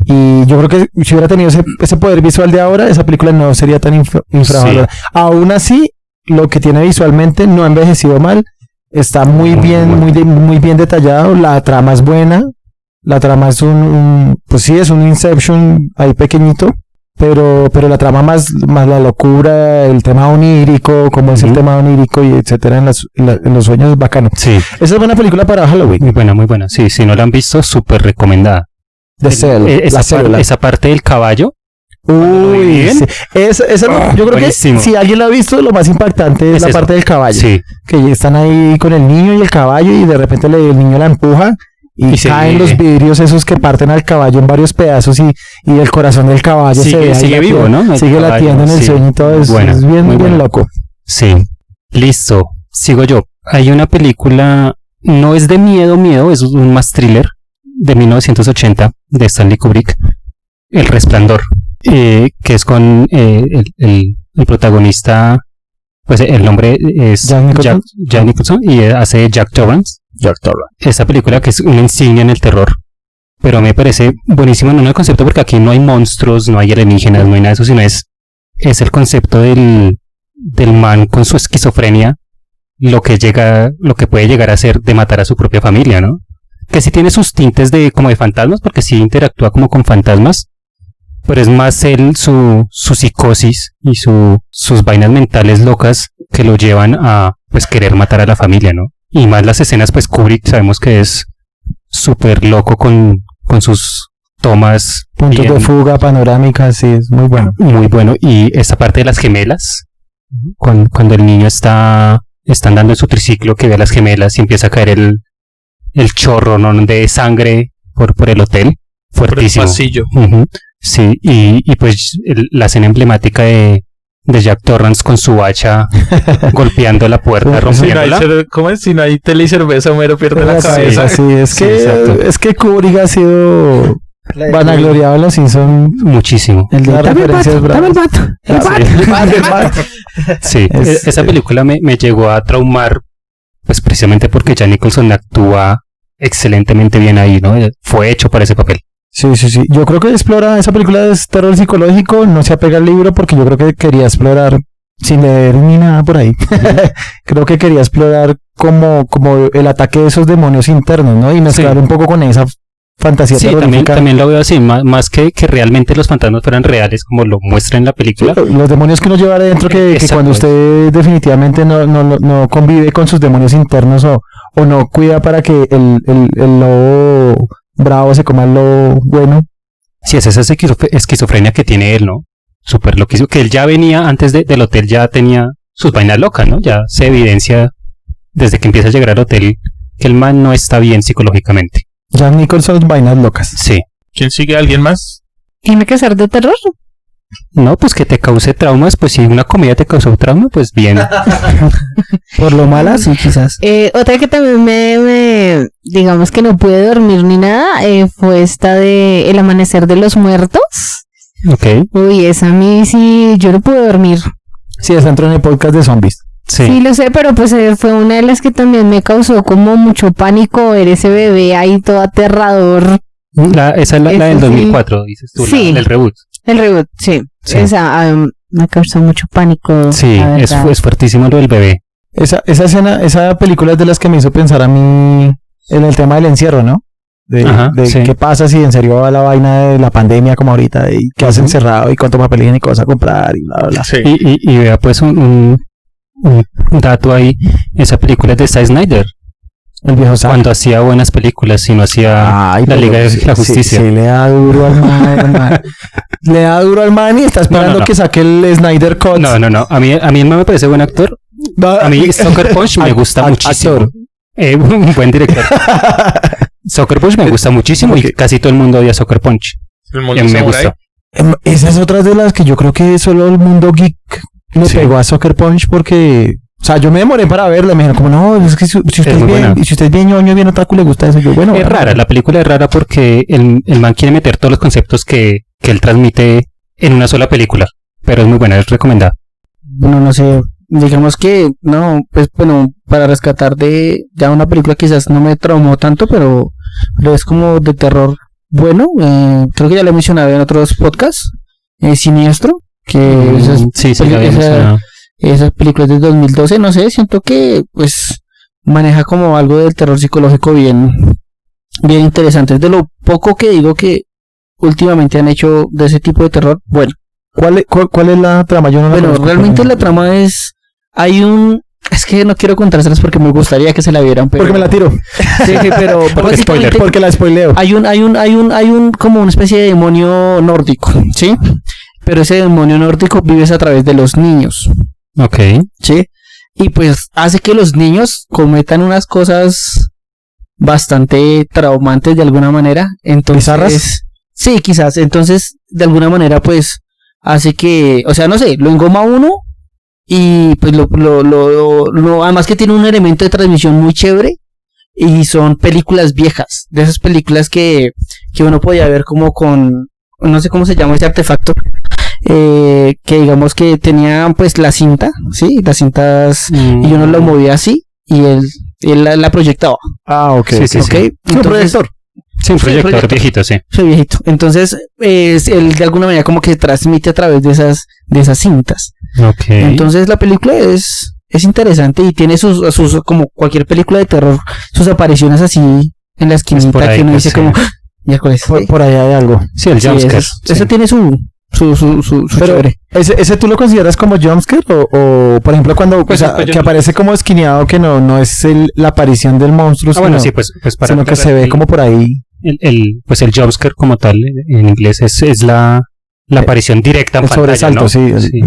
Y yo creo que si hubiera tenido ese poder visual de ahora, esa película no sería tan infravalorada. Aún así, lo que tiene visualmente no ha envejecido mal. Está muy bien detallado. La trama es buena. La trama es pues sí, es un Inception ahí pequeñito. Pero la trama más la locura, el tema onírico, como es el Ujú. tema onírico y etcétera en los sueños es bacano. Sí. Esa es buena película para Halloween. Muy buena. Sí, si no la han visto, súper recomendada. The Cell, la célula. Esa parte del caballo. Uy, sí. Yo creo buenísimo. que si alguien lo ha visto, lo más impactante es la eso. parte del caballo. Sí. Que están ahí con el niño y el caballo y de repente el niño la empuja y caen los vidrios esos que parten al caballo en varios pedazos y el corazón del caballo se ve ahí sigue vivo, ¿no? El sigue caballo, latiendo en el sueño y todo. Es bien, muy bien bueno. loco. Sí. Listo. Sigo yo. Hay una película, no es de miedo, es un más thriller de 1980 de Stanley Kubrick, El Resplandor, que es con el protagonista, pues el nombre es Jack Nicholson y hace Jack Torrance. Esta película que es una insignia en el terror, pero me parece buenísimo en el concepto porque aquí no hay monstruos, no hay alienígenas, no hay nada de eso, sino es el concepto del man con su esquizofrenia, lo que puede llegar a ser de matar a su propia familia, ¿no? Que sí tiene sus tintes como de fantasmas, porque sí interactúa como con fantasmas, pero es más su psicosis y sus vainas mentales locas que lo llevan a pues querer matar a la familia, ¿no? Y más las escenas, pues Kubrick sabemos que es súper loco con sus tomas. Puntos de fuga, panorámicas, sí, es muy bueno. Muy bueno. Y esta parte de las gemelas, cuando el niño está andando en su triciclo, que ve a las gemelas y empieza a caer el chorro, ¿no?, de sangre por el hotel, fuertísimo. Por el pasillo. Sí, y pues la escena emblemática de Jack Torrance con su hacha golpeando la puerta, rompiéndola. ¿Cómo es? Si no hay tele y cerveza, Homero pierde la cabeza. Sí, exacto. es que Kubrick ha sido vanagloriado en los Simpsons muchísimo. Dame el vato. Sí, esa película me llegó a traumar, pues precisamente porque Jack Nicholson actúa excelentemente bien ahí, ¿no? Fue hecho para ese papel. Sí. Yo creo que esa película de terror psicológico, no se apega al libro porque yo creo que quería explorar, sin leer ni nada por ahí, creo que quería explorar como el ataque de esos demonios internos, ¿no? Y mezclar un poco con esa fantasía terrorífica. También lo veo así, más que realmente los fantasmas fueran reales como lo muestra en la película. Sí, los demonios que uno lleva adentro que cuando usted definitivamente no convive con sus demonios internos o no cuida para que el lobo bravo se coma lo bueno. Sí, es esa esquizofrenia que tiene él, ¿no? Súper loquísimo, que él ya venía antes del hotel, ya tenía sus vainas locas, ¿no? Ya se evidencia desde que empieza a llegar al hotel que el man no está bien psicológicamente. Jack Nicholson, vainas locas. Sí. ¿Quién sigue? ¿Alguien más? ¿Tiene que ser de terror? No, pues que te cause traumas, pues si una comedia te causó trauma, pues bien. Por lo mala, sí, quizás. Otra que también me digamos que no pude dormir ni nada, fue esta de El Amanecer de los Muertos. Ok. Uy, esa a mí sí, yo no pude dormir. Sí, esa entró en el podcast de zombies. Sí, lo sé, pero pues fue una de las que también me causó como mucho pánico ver ese bebé ahí todo aterrador. Esa es la del 2004, dices tú, sí. El reboot. El reboot, sí. Esa me causó mucho pánico. Sí, es fuertísimo lo del bebé. Esa escena, esa película es de las que me hizo pensar a mí en el tema del encierro, ¿no? De qué pasa si en serio va la vaina de la pandemia como ahorita y qué hace encerrado y cuánto papel higiénico vas a comprar y bla, bla, bla. Sí. Y vea pues un dato ahí, esa película es de Zack Snyder. El viejo Zack. Cuando hacía buenas películas y no hacía la Liga de la Justicia. Sí, le da duro al man. Le da duro al man y está esperando que saque el Snyder Cut. No. A mí el man me parece buen actor. A mí Sucker Punch me gusta muchísimo. Un buen director. Sucker Punch me gusta muchísimo y casi todo el mundo odia Sucker Punch. Me gusta. Esa es otra de las que yo creo que solo el mundo geek le pegó a Sucker Punch porque... O sea, yo me demoré para verla, me dijeron como, no, es que si usted es bien ñoño, bien otaku, le gusta eso. Yo, bueno, es rara, la película es rara porque el man quiere meter todos los conceptos que él transmite en una sola película, pero es muy buena, es recomendada. Bueno, no sé, digamos que, no, pues bueno, para rescatar de ya una película quizás no me traumó tanto, pero es como de terror bueno, creo que ya lo he mencionado en otros podcasts, Siniestro, que esas películas de 2012, no sé, siento que pues maneja como algo del terror psicológico bien interesante. Es de lo poco que digo que últimamente han hecho de ese tipo de terror. Bueno, ¿cuál es la trama? Yo no la conozco, realmente la trama es, hay un Es que no quiero contárselas porque me gustaría que se la vieran, pero... Porque me la tiro. Sí, pero básicamente spoiler, Porque la spoileo. hay un como una especie de demonio nórdico, ¿sí? Pero ese demonio nórdico vive a través de los niños, Ok. ¿sí? Y pues hace que los niños cometan unas cosas bastante traumantes de alguna manera. Entonces, ¿Bizarras? sí, quizás. Entonces, de alguna manera, pues, hace que, o sea, no sé, lo engoma a uno y pues además que tiene un elemento de transmisión muy chévere y son películas viejas, de esas películas que uno podía ver como con, no sé cómo se llama ese artefacto, que digamos que tenía pues la cinta, ¿sí? Las cintas y uno lo movía así y él la proyectaba. Ah, ok. Sí, sí, ¿Ok? sí. Un Entonces, proyector. Sí, un Sí, proyector proyector. viejito, sí. soy viejito. Entonces, él de alguna manera como que transmite a través de esas cintas. Ok. Entonces la película es interesante y tiene sus, como cualquier película de terror, sus apariciones así en la por esquinita ahí que uno que dice sí. como, miércoles. Por allá hay algo. Sí, el Sí, jumpscare. eso tiene su Pero, chévere. ¿ese tú lo consideras como jumpscare? O por ejemplo, cuando Pues, o sea, pues yo que no- aparece como esquineado, que no es la aparición del monstruo, Ah, bueno, sino, sí, pues para sino que se ve el- como por ahí. pues el jumpscare como tal en inglés es la aparición directa en El pantalla, sobresalto, ¿no? sí. Sí.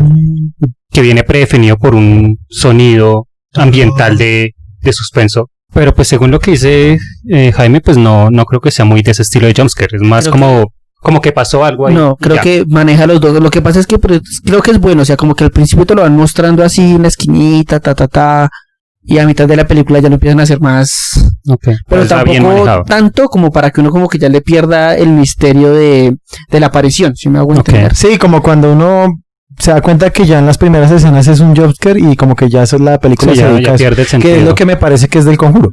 Que viene predefinido por un sonido ambiental de suspenso. Pero pues según lo que dice Jaime, pues no creo que sea muy de ese estilo de jumpscare. Es más Creo como que pasó algo ahí. No, y creo ya. que maneja los dos. Lo que pasa es que pues, creo que es bueno, o sea, como que al principio te lo van mostrando así en la esquinita, y a mitad de la película ya lo empiezan a hacer más. Ok. Pero Está bien tampoco manejado. tanto como para que uno como que ya le pierda el misterio de la aparición, si me hago Ok. entender. Sí, como cuando uno se da cuenta que ya en las primeras escenas es un jumpscare y como que ya eso, la película Sí, se ya dedica a eso. pierde el sentido. Que es lo que me parece que es del Conjuro.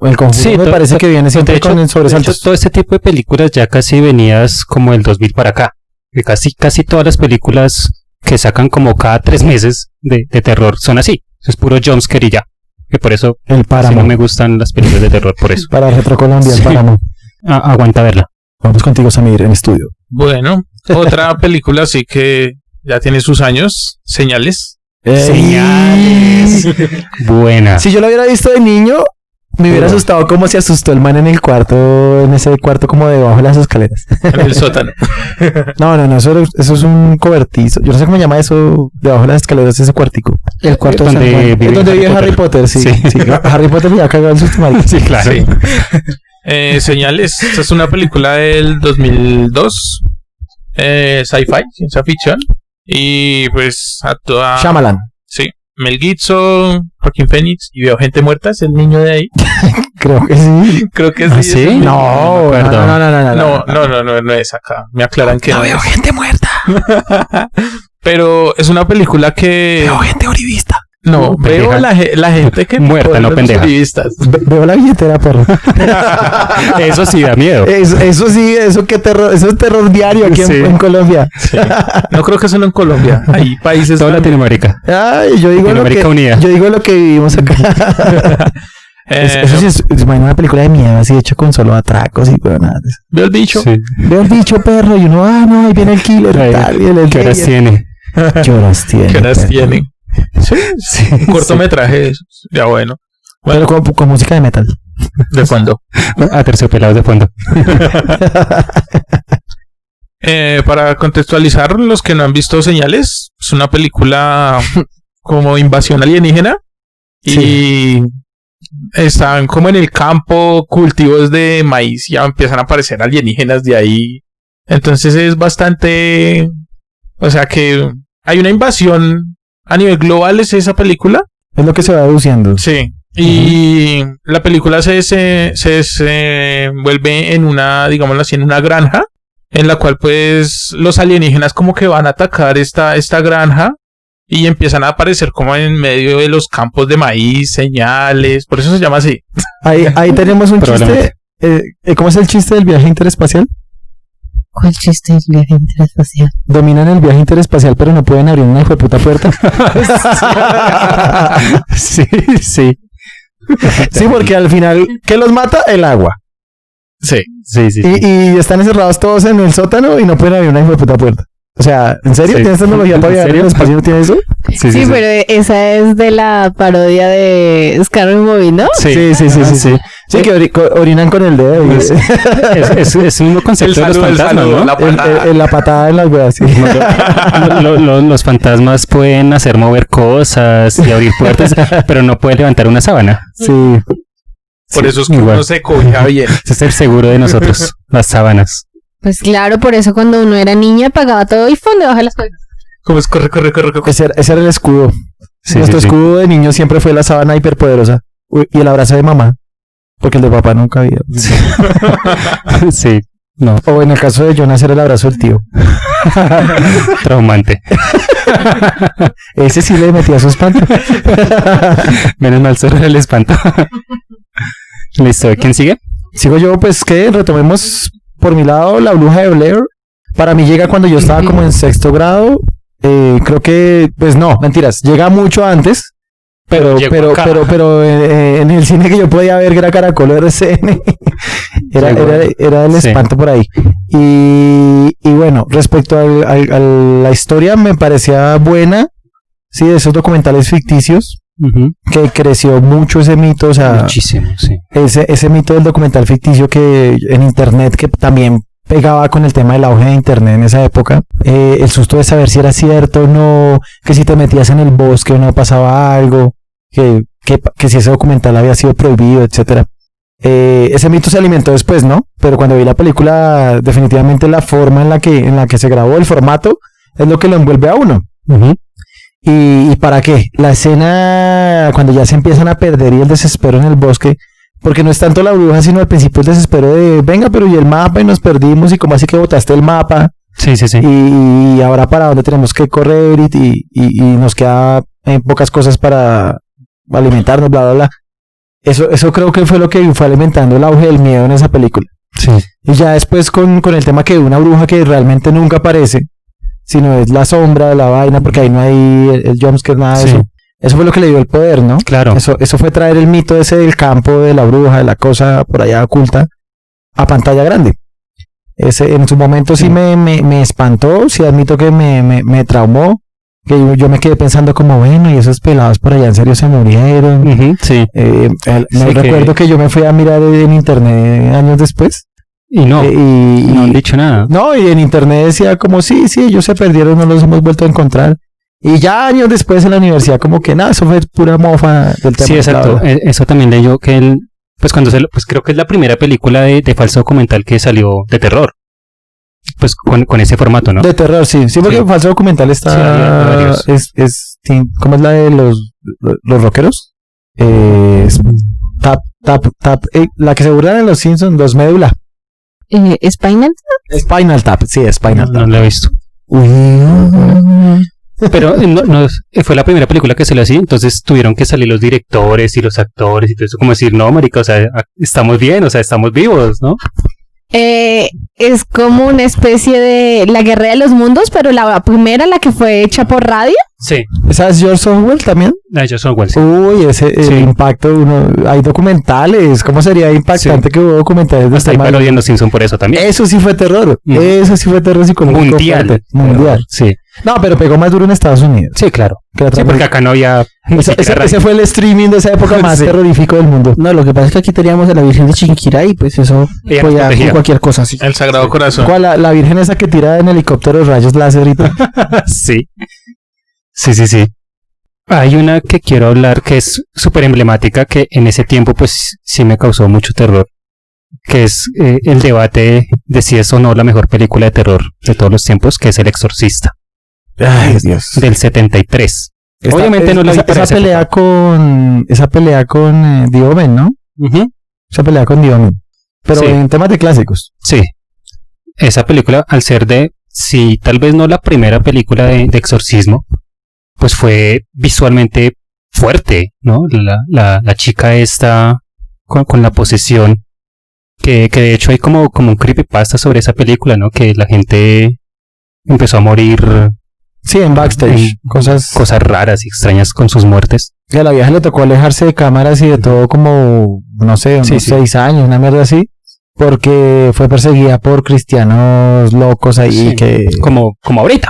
El Conjuro Sí, me parece que viene siempre de hecho, con el de hecho, sobresalto. todo este tipo de películas ya casi venidas como el 2000 para acá. Que casi todas las películas que sacan como cada 3 meses de terror son así. Es puro jumpscare y ya. Que por eso El casi Páramo. no me gustan las películas de terror por eso. Para Retrocolombia, Sí. el Páramo. Aguanta verla. Vamos contigo, Samir, en estudio. Bueno, otra película sí que ya tiene sus años, Señales. Señales. Buena. Si yo lo hubiera visto de niño, me hubiera Duro. asustado como se asustó el man en el cuarto, en ese cuarto como debajo de las escaleras. En el sótano. No, eso es un cobertizo. Yo no sé cómo se llama eso debajo de las escaleras, ese cuartico. El cuarto de Donde San Juan. vive Es donde vive Harry Potter, sí. Sí. Sí. Harry Potter ya cagó el susto, marica. Sí, claro. Sí. Señales, esta es una película del 2002, sci-fi, ciencia ficción, y pues actúa, Shyamalan. sí, Mel Gibson, Joaquin Phoenix, y veo gente muerta, es el niño de ahí. Creo que sí. Creo que ¿Ah, sí. sí? es el mismo. No, me acuerdo. No es acá. Me aclaran que no, es. gente muerta. Pero es una película que gente orivista. no veo pendeja. la gente que Muerta, pone no los pendeja. uribistas. Veo la billetera, perro. Eso sí da miedo. Eso sí, eso qué terror, eso es terror diario aquí Sí. en Colombia. No creo que solo en Colombia. Hay países Toda también. Latinoamérica. Ay, Latinoamérica unida. yo digo lo que vivimos acá. Eso sí es una película de miedo así hecha con solo atracos y bueno, nada. veo el bicho. Sí. Veo el bicho perro y uno, no, ahí viene el killer y tal. Y el ¿Qué horas tiene? ¿Qué horas tiene? ¿Qué horas perro? tienen? Sí, un cortometraje de esos. Ya bueno. Pero con música de metal. ¿De cuándo? A terciopelados de fondo. Para contextualizar, los que no han visto Señales, es una película como invasión alienígena. Y están como en el campo, cultivos de maíz, ya empiezan a aparecer alienígenas de ahí. Entonces es bastante... O sea que hay una invasión a nivel global, es esa película. Es lo que se va deduciendo. Sí. Y la película se vuelve en una, digámoslo así, en una granja, en la cual pues los alienígenas como que van a atacar esta granja y empiezan a aparecer como en medio de los campos de maíz, señales, por eso se llama así. Ahí tenemos un chiste. Probablemente. ¿Cómo es el chiste del viaje interespacial? ¿Cuál chiste es viaje interespacial? Dominan el viaje interespacial, pero no pueden abrir una hijo de puta puerta. Sí, sí. Sí, porque al final, ¿qué los mata? El agua. Sí. Sí, sí. Y están encerrados todos en el sótano y no pueden abrir una hijo de puta puerta. O sea, ¿en serio? Sí. ¿Tienes tecnología para ¿En viajar en serio? el espacio y no tienes eso? Sí, pero esa es de la parodia de Scary Movie, ¿no? Sí. Sí, que orinan con el dedo. Y, Es el mismo concepto de los fantasmas, ¿no? la patada. la patada en las weas. Sí. Los fantasmas pueden hacer mover cosas y abrir puertas, pero no pueden levantar una sábana. Sí. Por Sí, eso es que igual. uno se cobija bien. Ese es el seguro de nosotros, las sábanas. Pues claro, por eso cuando uno era niña pagaba todo y fondo debajo de las cosas. Como es corre. Ese era el escudo. Sí, Nuestro sí, sí. escudo de niño siempre fue la sábana hiperpoderosa. Y el abrazo de mamá. Porque el de papá nunca había. Sí, no, O en el caso de Jonas era el abrazo del tío. traumante. Ese sí le metía su espanto. Menos mal solo era el espanto. Listo, ¿quién sigue? Sigo yo, pues que retomemos por mi lado la bruja de Blair. Para mí llega cuando yo estaba como en sexto grado. Creo que, pues no, mentiras, llega mucho antes. Pero llegó acá. En el cine que yo podía ver, que era Caracol o RCN, era el Sí. espanto por ahí. Y bueno, respecto a la historia, me parecía buena. Sí, de esos documentales ficticios, Ujú. que creció mucho ese mito, o sea, Muchísimo, sí. ese mito del documental ficticio que en internet, que también pegaba con el tema del auge de internet en esa época, el susto de saber si era cierto o no, que si te metías en el bosque o no pasaba algo, que si ese documental había sido prohibido, etcétera. Ese mito se alimentó después, ¿no? Pero cuando vi la película, definitivamente la forma en la que se grabó, el formato, es lo que lo envuelve a uno. Ujú. ¿Y para qué? La escena cuando ya se empiezan a perder y el desespero en el bosque, porque no es tanto la bruja, sino al principio el desespero de, venga, pero y el mapa y nos perdimos y como así que botaste el mapa Sí, sí, sí. y ahora para dónde tenemos que correr y nos queda pocas cosas para alimentarnos, bla, bla, bla. Eso creo que fue lo que fue alimentando el auge del miedo en esa película. Sí. Y ya después con el tema que una bruja que realmente nunca aparece, sino es la sombra, la vaina, porque ahí no hay el jumpscare, nada de Sí. eso. Eso fue lo que le dio el poder, ¿no? Claro. Eso fue traer el mito ese del campo, de la bruja, de la cosa por allá oculta, a pantalla grande. En su momento sí me espantó, sí admito que me traumó, que yo me quedé pensando como, bueno, y esos pelados por allá en serio se murieron. Ujú, sí. Me recuerdo que yo me fui a mirar en internet años después. Y no, no han dicho nada. No, y en internet decía como, sí, ellos se perdieron, no los hemos vuelto a encontrar. Y ya años después en la universidad como que nada, eso fue pura mofa del tema. Sí, exacto. bla, bla. Eso también leyó que él, pues pues creo que es la primera película de falso documental que salió de terror. Pues con ese formato, ¿no? De terror, sí. Sí, porque Sí. el falso documental Sí, está... había varios. ¿Cómo es la de los rockeros? La que se burlan en los Simpsons, los Médula. Spinal. Spinal Tap, sí, Spinal No Tap. lo he visto. Pero fue la primera película que se le hacía, entonces tuvieron que salir los directores y los actores y todo eso, como decir, no, marica, o sea, estamos bien, o sea, estamos vivos, ¿no? Es como una especie de la guerra de los mundos, pero la primera, la que fue hecha por radio. Sí, ¿Esa es George Orwell también? ellos son Wells. Uy, ese Sí. impacto, hay documentales. ¿Cómo sería impactante que hubo documentales de Hasta ahí este man? parodiando Simpson por eso también. Eso sí fue terror. Mm. Eso sí fue terror psicológico. Mundial. fuerte. Mundial. Sí, No, pero pegó más duro en Estados Unidos. sí, claro. Que la Sí, otra porque película. acá no había... ni siquiera radio. Ese fue el streaming de esa época más Sí. terrorífico del mundo. No, lo que pasa es que aquí teníamos a la Virgen de Chinquirá y pues eso Ella nos podía protegía. con cualquier cosa así. El Sagrado Corazón. ¿Cuál? La virgen esa que tira en helicóptero rayos láser y todo. Sí. Sí. Hay una que quiero hablar que es súper emblemática, que en ese tiempo pues sí me causó mucho terror, que es el debate de si es o no la mejor película de terror de todos los tiempos, que es El Exorcista, Ay, Dios. del 73. Obviamente no la vi para esa esa pelea con The Omen, ¿no? Ujú. Esa pelea con The Omen. Pero Sí. en temas de clásicos. Sí. Esa película, al ser sí, tal vez no la primera película de exorcismo, pues fue visualmente fuerte, ¿no? La chica esta con la posesión, que de hecho hay como un creepypasta sobre esa película, ¿no? Que la gente empezó a morir Sí, en backstage. Cosas cosas raras y extrañas con sus muertes. que a la vieja le tocó alejarse de cámaras y de todo como, no sé, unos Sí, sí. 6 años, una mierda así. porque fue perseguida por cristianos locos ahí Sí, que... como ahorita.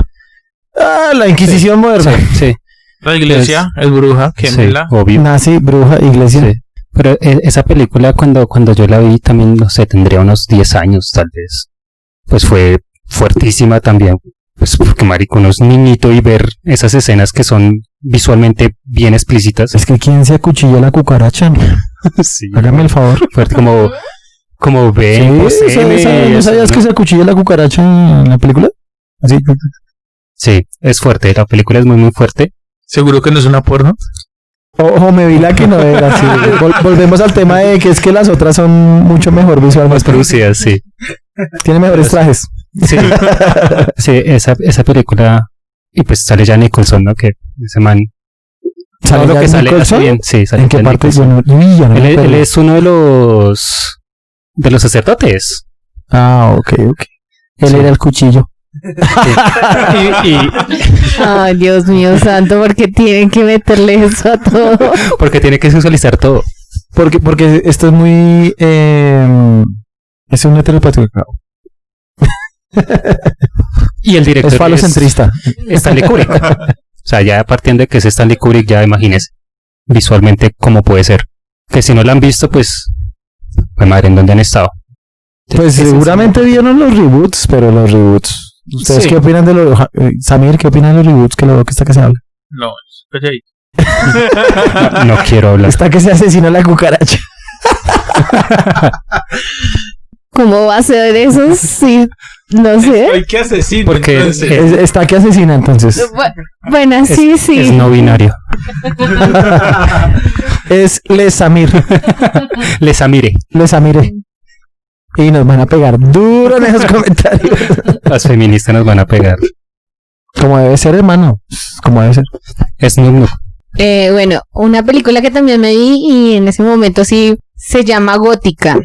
Ah, la Inquisición moderna. Sí, La iglesia es bruja, sí, quémela. obvio. Nazi, bruja, iglesia. Sí. Pero esa película cuando yo la vi también, no sé, tendría unos 10 años tal vez. Pues fue fuertísima también. Pues porque marico, uno es niñito y ver esas escenas que son visualmente bien explícitas. Es que ¿quién se acuchilla la cucaracha? Sí, Hágame el favor. fuerte como ven, Sí, ¿no sabías que se acuchilla la cucaracha en la película? Así. Sí, es fuerte, la película es muy muy fuerte. Seguro que no es una porno. Ojo, me vi la que no era así. Volvemos al tema de que es que las otras son mucho mejor Más visualmente. producidas, sí. Tiene mejores trajes. Sí, sí, esa película, y pues sale ya Nicholson, ¿no? Que ese man, todo lo Jack que sale hace Nicholson? bien, sí, sale ¿En qué Jack parte? Nicholson. Yo no me Él acuerdo. es uno de los sacerdotes. Ah, ok. Él Sí. era el cuchillo. Y Ay, Dios mío santo, porque tienen que meterle eso a todo. porque tiene que visualizar todo. Porque esto es muy... es un heteropatriarcado. Y el director Es falocentrista. es Stanley Kubrick. O sea, ya partiendo de que es Stanley Kubrick, ya imagínese visualmente cómo puede ser. Que si no lo han visto, pues madre, ¿en dónde han estado? Pues Ese es seguramente vieron los reboots, pero los reboots... ¿Ustedes Sí. qué opinan de los... Samir, ¿qué opinan de los reboots? Que lo que está que se habla. No, espera ahí. No quiero hablar. Está que se asesina la cucaracha. ¿Cómo va a ser eso? Sí, no sé. Hay que asesinar. Porque Está que asesina, entonces. Bueno, sí, sí. Es no binario. Es Les Samir. Les amire. Les Samire. Y nos van a pegar duro en esos comentarios. Las feministas nos van a pegar. Como debe ser, hermano. Como debe ser. Es Nug. Bueno, una película que también me vi y en ese momento sí se llama Gótica.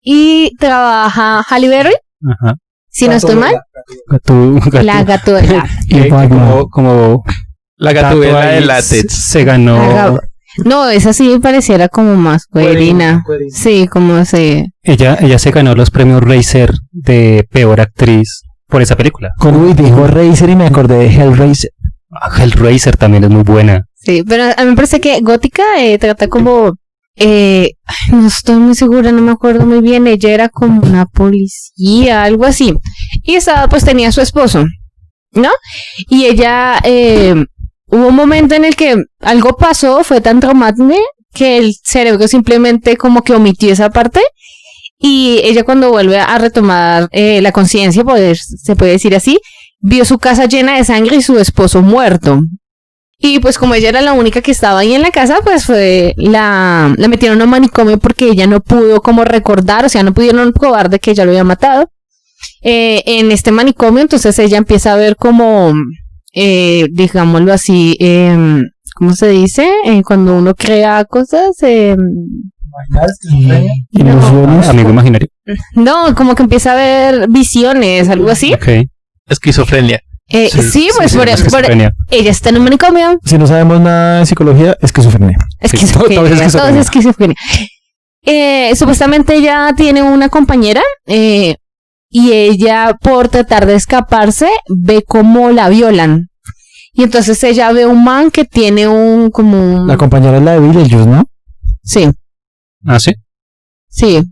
Y trabaja Halle Berry, Ajá. si no estoy mal, la Gatúbela. Como La Tato gatubela ahí de látex. se ganó. No, esa sí pareciera como más güerina. Sí, como se... Ella se ganó los premios Razer de peor actriz por esa película. Uy, dijo Razer y me acordé de Hellraiser. Hellraiser también es muy buena. Sí, pero a mí me parece que Gótica trata como... no estoy muy segura, no me acuerdo muy bien. Ella era como una policía, algo así. Y estaba, pues tenía a su esposo, ¿no? Y ella... hubo un momento en el que algo pasó, fue tan traumático que el cerebro simplemente como que omitió esa parte y ella cuando vuelve a retomar la conciencia, se puede decir así, vio su casa llena de sangre y su esposo muerto. Y pues como ella era la única que estaba ahí en la casa, pues la metieron a un manicomio porque ella no pudo como recordar, o sea, no pudieron probar de que ella lo había matado. En este manicomio, entonces ella empieza a ver como... digámoslo así, ¿cómo se dice? Cuando uno crea cosas, Ilusiones. Amigo imaginario. no, como que empieza a ver visiones, algo así. Ok. Esquizofrenia. Sí, pues sí, por esquizofrenia. ella está en un manicomio, Si no sabemos nada de psicología, es esquizofrenia. esquizofrenia, todo es todo es esquizofrenia. Supuestamente ella tiene una compañera y ella por tratar de escaparse ve cómo la violan. Y entonces ella ve un man que tiene La compañera es la de Beetlejuice, ¿no? Sí, Ah, sí. sí.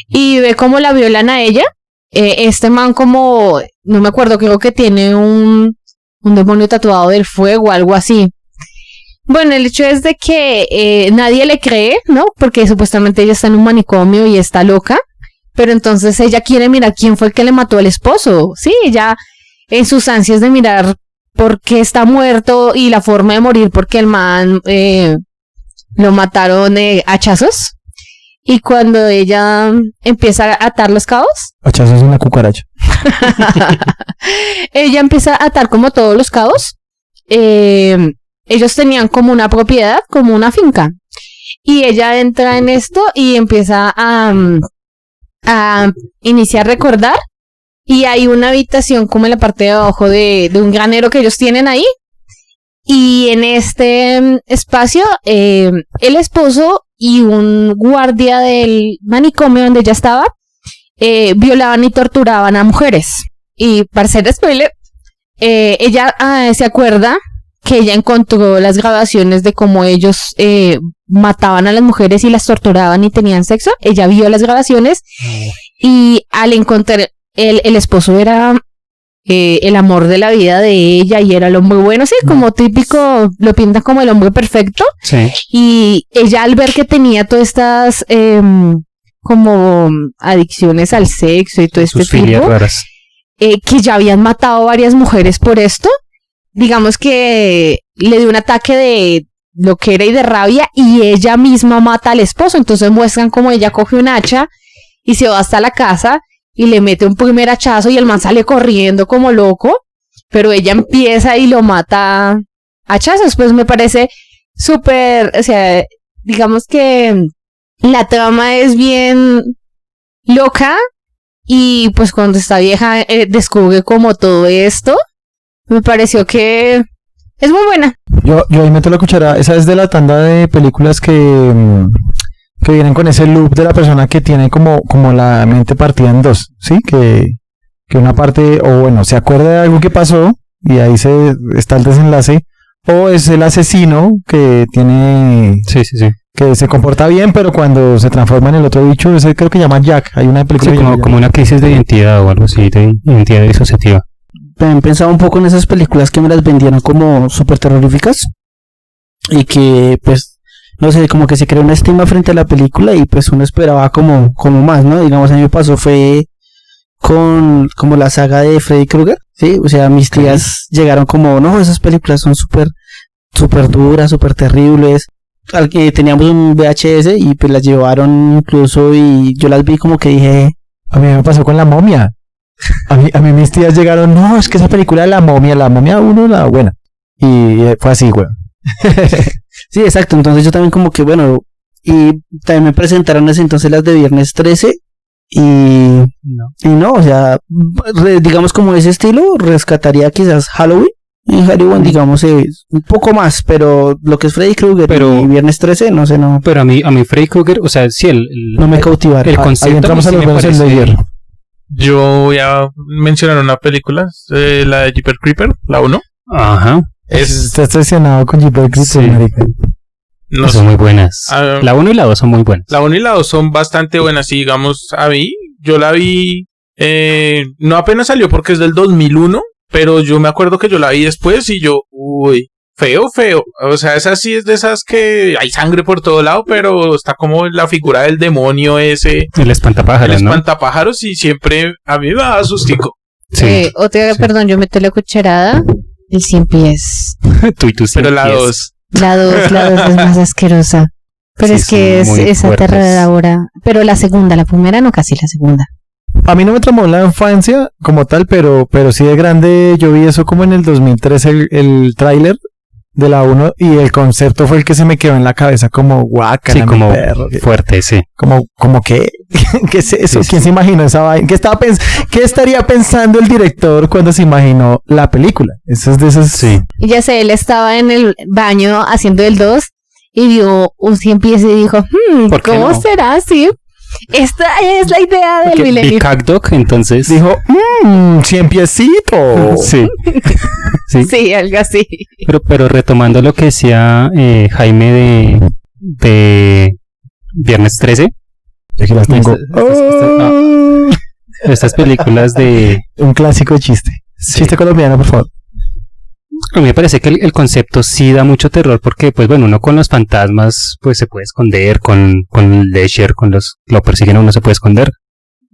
Y ve cómo la violan a ella. Este man como, no me acuerdo, creo que tiene un demonio tatuado del fuego, algo así. Bueno, el hecho es de que nadie le cree, ¿no? Porque supuestamente ella está en un manicomio y está loca. Pero entonces ella quiere mirar quién fue el que le mató al esposo. Sí, ella en sus ansias de mirar por qué está muerto y la forma de morir porque el man lo mataron a hachazos. Y cuando ella empieza a atar los cabos, Hachazo es una cucaracha. ella empieza a atar como todos los cabos. Ellos tenían como una propiedad, como una finca. Y ella entra en esto y empieza a iniciar a recordar. Y hay una habitación como en la parte de abajo de un granero que ellos tienen ahí. Y en este espacio, el esposo y un guardia del manicomio donde ella estaba, violaban y torturaban a mujeres. Y para hacer spoiler, ella se acuerda que ella encontró las grabaciones de cómo ellos mataban a las mujeres y las torturaban y tenían sexo. Ella vio las grabaciones y al encontrar el esposo era el amor de la vida de ella y era el hombre bueno, sí, como típico, lo pintan como el hombre perfecto. Sí. Y ella al ver que tenía todas estas como adicciones al sexo y todo Sus este filias tipo, raras. que ya habían matado varias mujeres por esto, digamos que le dio un ataque de loquera y de rabia y ella misma mata al esposo. Entonces muestran como ella coge un hacha y se va hasta la casa y le mete un primer hachazo y el man sale corriendo como loco, pero ella empieza y lo mata a hachazos. Pues me parece súper, o sea, digamos que la trama es bien loca y pues cuando esta vieja descubre como todo esto, me pareció que es muy buena. Yo ahí meto la cuchara. Esa es de la tanda de películas que vienen con ese loop de la persona que tiene como la mente partida en dos, ¿sí? Que una parte, o bueno, se acuerda de algo que pasó y ahí está el desenlace, o es el asesino que tiene... Sí. que se comporta bien, pero cuando se transforma en el otro bicho, ese creo que llama Jack. Hay una película Sí, que llama como una crisis de identidad o algo así, de identidad disociativa. También pensaba un poco en esas películas que me las vendieron como súper terroríficas y que pues no sé, como que se creó una estima frente a la película y pues uno esperaba como más, ¿no? Digamos, a mí me pasó fue con como la saga de Freddy Krueger, ¿sí? O sea, mis tías llegaron como, no, esas películas son súper duras, súper terribles. Al que teníamos un VHS y pues las llevaron incluso y yo las vi como que dije... A mí me pasó con La Momia. A mí mis tías llegaron, no, es que esa película de La Momia 1, la buena. Y fue así, güey. Sí, exacto, entonces yo también como que bueno, y también me presentaron ese entonces las de Viernes 13 y no, o sea, digamos como ese estilo, rescataría quizás Halloween. En Halloween, digamos, un poco más, pero lo que es Freddy Krueger y Viernes 13, no sé, no. Pero a mí Freddy Krueger, o sea, sí, no me cautivaron. El concepto ahí entramos a los buenos de ayer. Yo voy a mencionar una película, la de Jeepers Creeper, la 1. Ajá. Está obsesionado con Jeepers Creeper, Sí. marica. No Son muy buenas. La 1 y la 2 son muy buenas. La 1 y la 2 son bastante buenas. Y digamos, yo la vi, no apenas salió porque es del 2001, pero yo me acuerdo que yo la vi después y yo, uy, feo. O sea, esa sí es de esas que hay sangre por todo lado, pero está como la figura del demonio ese. El espantapájaros, El ¿no? espantapájaros y siempre a mí me da sustico. Sí. Otra, Sí. perdón, yo meto la cucharada. El 100 pies. Tú y tus Pero la 100 pies. 2. La 2 es más asquerosa. Pero Sí, es que son muy es fuertes. aterradora. Pero la segunda, la primera no, casi la segunda. A mí no me tramó la infancia como tal, pero sí de grande yo vi eso como en el 2003, el tráiler de la 1 y el concepto fue el que se me quedó en la cabeza como guácala, Sí, mi como perro. fuerte, sí. Como ¿qué? ¿Qué es eso? Sí, ¿Quién sí. se imaginó esa vaina? ¿Qué estaría pensando el director cuando se imaginó la película? Eso es de esos... Sí. Y ya sé, él estaba en el baño haciendo el 2 y vio un 100 pies y dijo, ¿Por qué ¿cómo no? será así? Esta es la idea del Porque milenio. Big Cat Dog, entonces. Dijo, 100 piecitos. Sí. Sí. Sí, algo así. Pero retomando lo que decía Jaime de Viernes 13, Aquí las tengo. estas películas de... Un clásico chiste. Chiste colombiano, por favor. A mí me parece que el concepto sí da mucho terror porque, pues bueno, uno con los fantasmas pues se puede esconder, con el Lesher, lo persiguen a uno se puede esconder.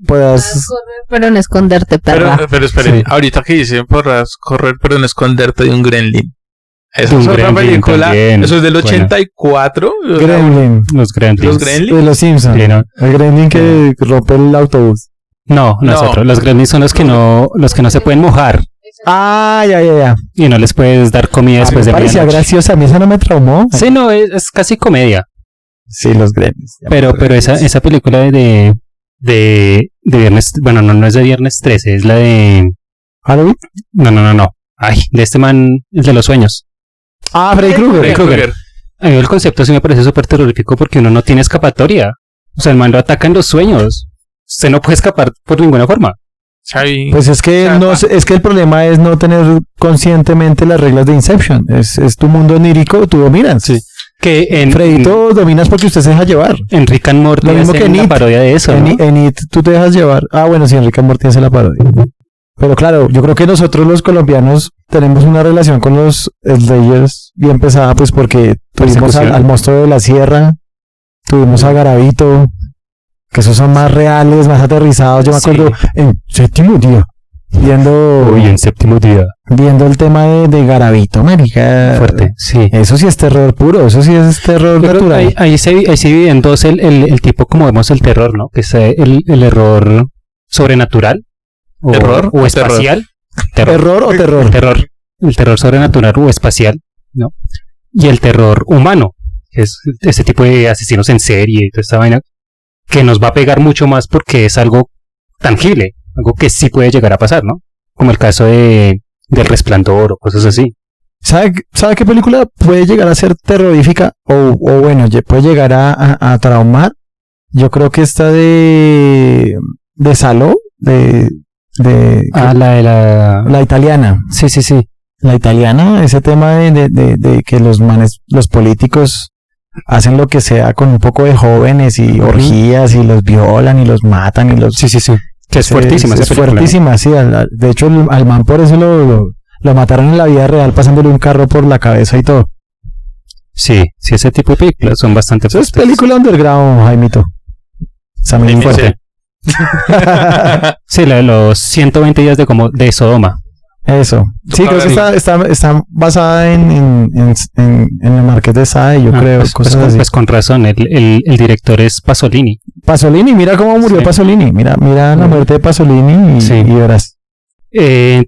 Puedas... Pero no esconderte, perra. Pero esperen, Sí. ahorita que dicen podrás correr pero no esconderte de un gremlin. Esa De es un otra gremlin película. también. Eso es del Bueno. 84. Gremlin. Los Gremlins. Los Gremlins. De los Simpsons. Sí, ¿no? El Gremlin que rompe el autobús. No es No. otro. Los Gremlins son los que no se pueden mojar Ah, ya. y no les puedes dar comida después de Parecía medianoche. graciosa. A mí esa no me traumó. Sí, no, es casi comedia. Sí, los Gremlins. Pero esa película de Viernes, bueno, no es de Viernes 13, es la de... ¿Halloween? No. Ay, de este man, el de los sueños. Ah, Freddy Freddy Krueger. Krueger. A mí el concepto sí me parece súper terrorífico porque uno no tiene escapatoria. O sea, el man lo ataca en los sueños. usted no puede escapar por ninguna forma. Xavi, Pues es que es que el problema es no tener conscientemente las reglas de Inception. Es tu mundo onírico, tú dominas. Sí. Que en Fredito dominas porque usted se deja llevar. en Rick and Morty Lo mismo hacen que en una It. parodia de eso, ¿no? En It tú te dejas llevar. Ah, bueno, sí, Enrique Morty hace la parodia. Pero claro, yo creo que nosotros los colombianos tenemos una relación con los Slayers bien pesada, pues porque tuvimos Persecución. al monstruo de la sierra, tuvimos a Garavito, que esos son más reales, más aterrizados. Yo me Sí. acuerdo en Séptimo Día, viendo Uy, en Séptimo Día. el tema de Garavito, marica. Fuerte, sí. Eso sí es terror puro, eso sí es terror Yo creo que natural. ahí se divide en dos el tipo como vemos el terror, ¿no? Que es el error sobrenatural o, ¿Error o o espacial. Terror. ¿Error o terror? Terror. El terror sobrenatural o espacial, ¿no? Y el terror humano, que es este tipo de asesinos en serie y toda esta vaina, que nos va a pegar mucho más porque es algo tangible, algo que sí puede llegar a pasar, ¿no? Como el caso del Resplandor o cosas así. ¿Sabe qué película puede llegar a ser terrorífica o bueno, puede llegar a traumar? Yo creo que esta de Saló, Ah, la de la... la italiana. Sí, sí, sí. La italiana, ese tema de que los políticos hacen lo que sea con un poco de jóvenes y orgías y los violan y los matan y los... Sí, sí, sí. Que es fuertísima esa Es película, ¿no? fuertísima, sí. De hecho, al man por eso lo mataron en la vida real pasándole un carro por la cabeza y todo. Sí, sí, ese tipo de películas son bastante Eso es fuertes. película underground, Jaimito. Está muy Dime, fuerte. Sí, la de los 120 días de Sodoma. Eso. Sí, creo que está basada en el Marqués de Sade, yo creo. Cosas así. Pues con razón, el director es Pasolini. Pasolini, mira cómo murió Sí. Pasolini. Mira la muerte de Pasolini y, Sí. y verás.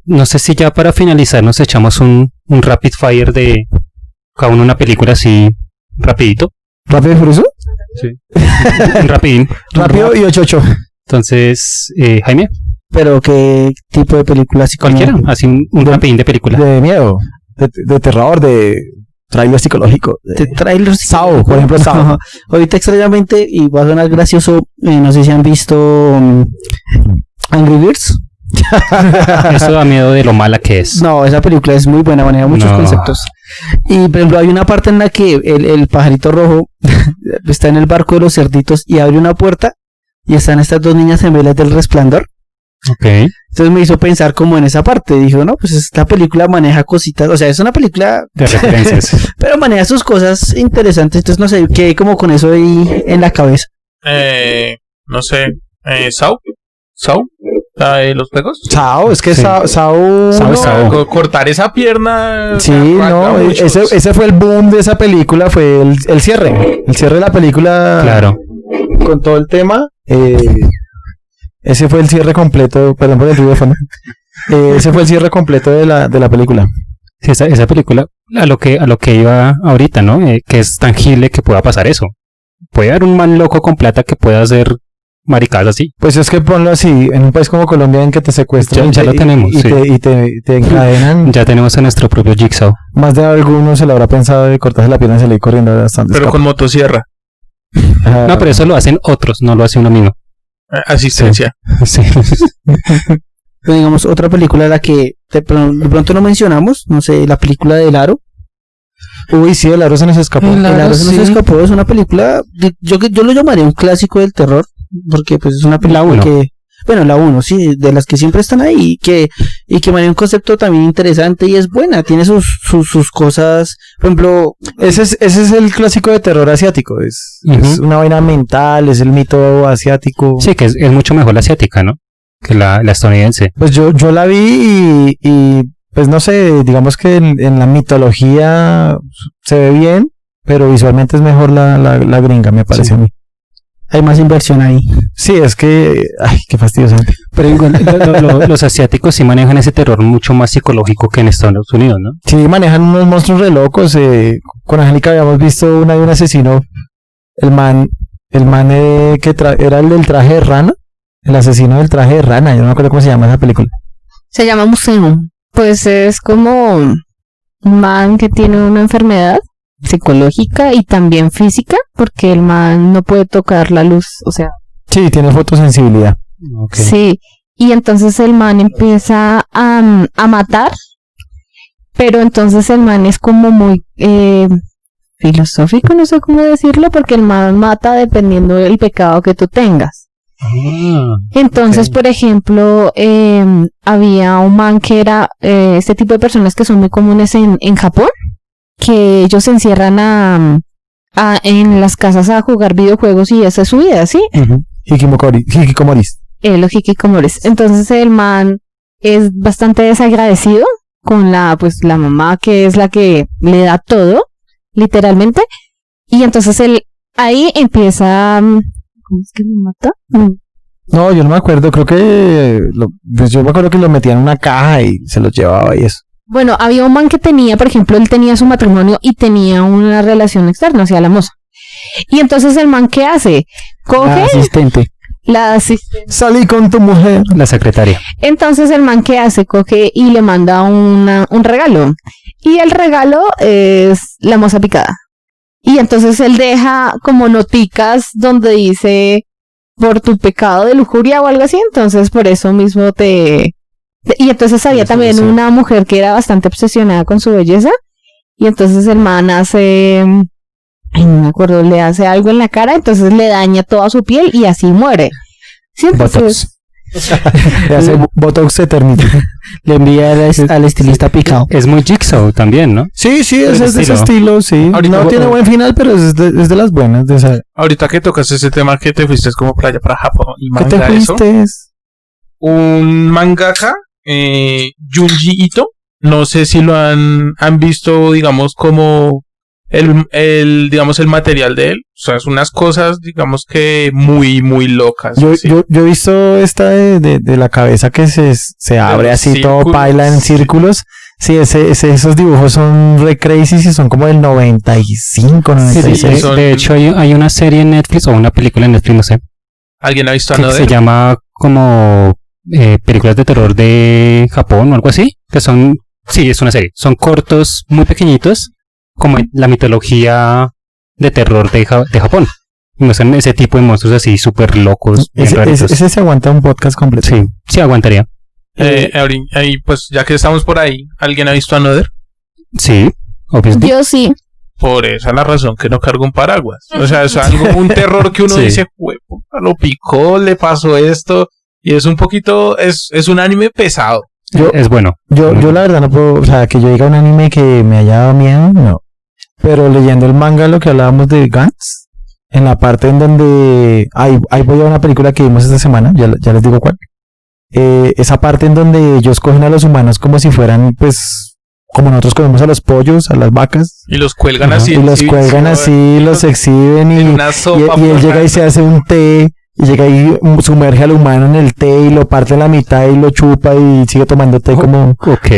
No sé si ya para finalizar nos echamos un rapid fire de cada uno una película así rapidito. ¿Rápido y Furioso? Sí. Un rapidín. Rápido y 88. Entonces, Jaime, Pero qué tipo de película así como- cualquiera, así un rapidín de película. De miedo, de terror, de trailer psicológico. de trailers. Sao, por ejemplo, Sao. Ahorita extrañamente, y va a sonar gracioso, no sé si han visto Angry Birds. Eso da miedo de lo mala que es. No, esa película es muy buena, maneja muchos No. conceptos. Y por ejemplo, hay una parte en la que el pajarito rojo está en el barco de los cerditos y abre una puerta y están estas dos niñas gemelas del Resplandor. Ok. Entonces me hizo pensar como en esa parte. Dijo, no, pues esta película maneja cositas, o sea, es una película, De referencias. pero maneja sus cosas interesantes. Entonces no sé, quedé como con eso ahí en la cabeza. No sé. ¿Sao? ¿La de los juegos? Sao, es que Sí. Sao. Sao. Cortar esa pierna. Sí, arranca no, muchos. ese fue el boom de esa película, fue el cierre. El cierre de la película. Claro. Con todo el tema. Ese fue el cierre completo. Perdón por el ruido de fondo. Ese fue el cierre completo de la película. Sí, esa película, a lo que iba ahorita, ¿no? Que es tangible que pueda pasar eso. Puede haber un man loco con plata que pueda hacer maricadas así. Pues es que ponlo así, en un país como Colombia en que te secuestran Ya lo tenemos, y sí. te encadenan, Ya tenemos a nuestro propio Jigsaw. más de alguno se le habrá pensado de cortarse la pierna y salir corriendo bastante. Pero con motosierra. No, pero eso lo hacen otros, no lo hace uno mismo. Asistencia. Sí. Pero digamos, otra película de la que de pronto no mencionamos, no sé, la película del Aro. Uy, sí, el aro se nos escapó. El Aro se nos sí. escapó, es una película, yo lo llamaría un clásico del terror, porque pues es una película uno. que, bueno, la 1, sí, de las que siempre están ahí, y que maneja un concepto también interesante y es buena, tiene sus cosas, por ejemplo, Ese es el clásico de terror asiático. Es una vaina mental, es el mito asiático. Sí, que es mucho mejor la asiática, ¿no? Que la estadounidense. Pues yo la vi y pues no sé, digamos que en la mitología se ve bien, pero visualmente es mejor la gringa, me parece Sí. a mí. hay más inversión ahí. Sí, es que, ay, qué fastidioso. Pero igual, los asiáticos sí manejan ese terror mucho más psicológico que en Estados Unidos, ¿no? Sí, manejan unos monstruos re locos. Con Angélica habíamos visto una de un asesino, el man que era el del traje de rana, el asesino del traje de rana, yo no me acuerdo cómo se llama esa película. Se llama Museum. Pues es como un man que tiene una enfermedad psicológica y también física, porque el man no puede tocar la luz, o sea, Sí, tiene fotosensibilidad. Ok. Sí, y entonces el man empieza a matar, pero entonces el man es como muy filosófico, no sé cómo decirlo, porque el man mata dependiendo del pecado que tú tengas. Ah, Entonces, ok. por ejemplo, había un man que era este tipo de personas que son muy comunes en Japón, que ellos se encierran en las casas a jugar videojuegos y esa es su vida, ¿sí? Hikikomoris. Los hikikomoris. Entonces el man es bastante desagradecido con la mamá que es la que le da todo, literalmente. Y entonces él ahí empieza... ¿Cómo es que lo mata? No, yo no me acuerdo, creo que pues yo me acuerdo que lo metía en una caja y se los llevaba y eso. Bueno, había un man que tenía, por ejemplo, él tenía su matrimonio y tenía una relación externa hacia la moza. Y entonces el man, ¿qué hace? Coge Asistente. la... Salí con tu mujer. La secretaria. Entonces el man, ¿qué hace? Coge y le manda un regalo. Y el regalo es la moza picada. Y entonces él deja como noticas donde dice por tu pecado de lujuria o algo así. Entonces por eso mismo y entonces había también una mujer que era bastante obsesionada con su belleza. Y entonces el man hace... Ay, no me acuerdo, le hace algo en la cara, entonces le daña toda su piel y así muere. Sí, entonces... Le hace Botox Eternity. Le envía al estilista picado. Es muy Jigsaw también, ¿no? Sí, Es ese es de ese estilo, sí. Ahorita- No tiene buen final, pero es de las buenas. De esa. Ahorita que tocas ese tema que te fuiste como playa para Japón y ¿Qué te manga eso. fuiste? Un mangaka, Junji Ito, no sé si lo han visto, digamos, como digamos, el material de él. O sea, es unas cosas, digamos que muy, muy locas. Yo así. he visto esta de la cabeza que se abre los así todo círculos, paila en sí. círculos. Sí, esos dibujos son re crazy y son como del 95, Sí, 96. son- de hecho, hay una serie en Netflix o una película en Netflix, no sé, ¿Alguien ha visto que se Another? llama como películas de terror de Japón o algo así, que son, sí, es una serie, son cortos, muy pequeñitos, como la mitología de terror de Japón. Y muestran ese tipo de monstruos así súper locos, bien raritos. Ese se aguanta un podcast completo. Sí, sí aguantaría. Ahí, pues, ya que estamos por ahí, ¿alguien ha visto Another? Sí, obviamente. Yo sí. Por esa es la razón que no cargo un paraguas. O sea, es algo, un terror que uno Sí. dice, "Hueputa, lo picó, le pasó esto". Y es un poquito, es un anime pesado. Es bueno. Yo la verdad no puedo, o sea, que yo diga un anime que me haya dado miedo, no. Pero leyendo el manga, lo que hablábamos de Gantz, en la parte en donde, ahí voy a una película que vimos esta semana, ya les digo cuál. Esa parte en donde ellos cogen a los humanos como si fueran, pues, como nosotros comemos a los pollos, a las vacas, Y los cuelgan Ajá. así. y los cuelgan así, los exhiben en y una sopa. él por llega y acá. se hace un té, y llega y sumerge al humano en el té y lo parte en la mitad y lo chupa y sigue tomando té como... Ok.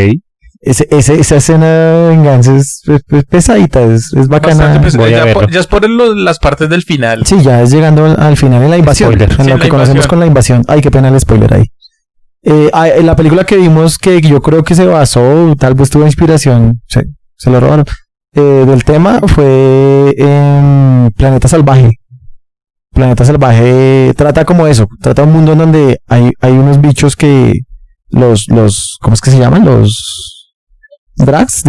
Esa escena de venganza es pesadita, es bacana. Bastante pesado. Voy a verlo. Ya es por las partes del final. Sí, ya es llegando al final en la invasión, Spoiler. en Sí, lo en que la conocemos invasión. con la invasión. Ay, qué pena el spoiler ahí. En la película que vimos, que yo creo que se basó, tal vez tuvo inspiración, se lo robaron, del tema, fue en Planeta Salvaje. Planeta Salvaje trata como eso, trata un mundo en donde hay unos bichos que los ¿cómo es que se llaman? Los Drix,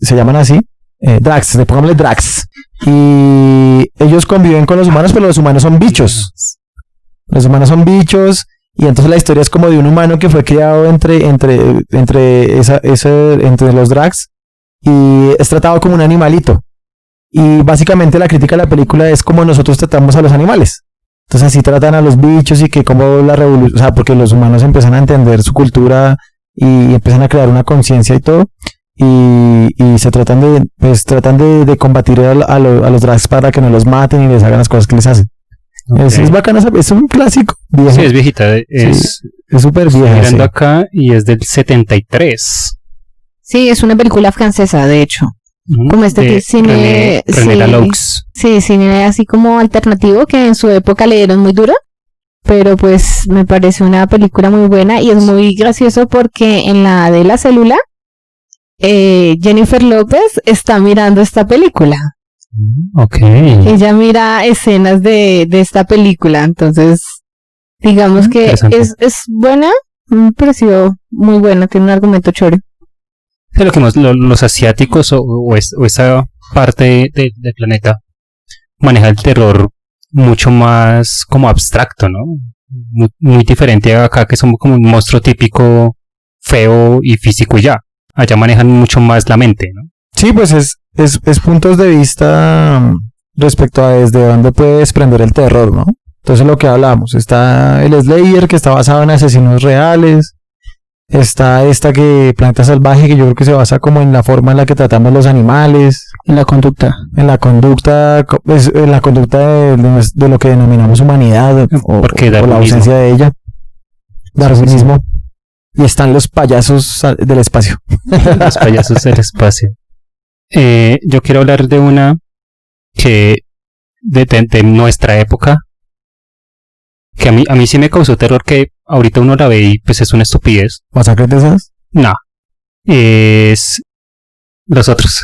se llaman así, Drax, pongámosle Drax. Y ellos conviven con los humanos, pero los humanos son bichos. Los humanos son bichos. Y entonces la historia es como de un humano que fue criado entre los Drax y es tratado como un animalito. Y básicamente la crítica de la película es como nosotros tratamos a los animales. Entonces así tratan a los bichos y que como la revolución, o sea, porque los humanos empiezan a entender su cultura y empiezan a crear una conciencia y todo. Y se tratan de combatir a los Drax para que no los maten y les hagan las cosas que les hacen. Es bacana, es un clásico viejo. Sí, es viejita. Es súper Estoy vieja. mirando Sí. acá y es del 73. Sí, es una película francesa, de hecho. Como este de cine- René sí. Laloux. Sí, cine así como alternativo que en su época le dieron muy duro. Pero pues me parece una película muy buena y es muy gracioso porque en la de la célula, Jennifer López está mirando esta película. Ok. Ella mira escenas de esta película, entonces digamos que Interesante. es buena, me pareció muy buena, tiene un argumento chévere. Sí, lo que los asiáticos o esa parte del planeta maneja el terror mucho más como abstracto, ¿no? Muy diferente a acá, que somos como un monstruo típico, feo y físico y ya. Allá manejan mucho más la mente, ¿no? Sí, pues es puntos de vista respecto a desde dónde puede desprender el terror, ¿no? Entonces lo que hablamos, está el Slayer, que está basado en asesinos reales, está esta que Planeta Salvaje, que yo creo que se basa como en la forma en la que tratamos los animales, En la conducta. en la conducta de lo que denominamos humanidad, Porque o la darwinismo. ausencia de ella, darwinismo. Y están los payasos del espacio. Los payasos del espacio. Yo quiero hablar de una que de nuestra época, que a mí sí me causó terror, que ahorita uno la ve y pues es una estupidez. ¿Masacre de esas? No, es los otros,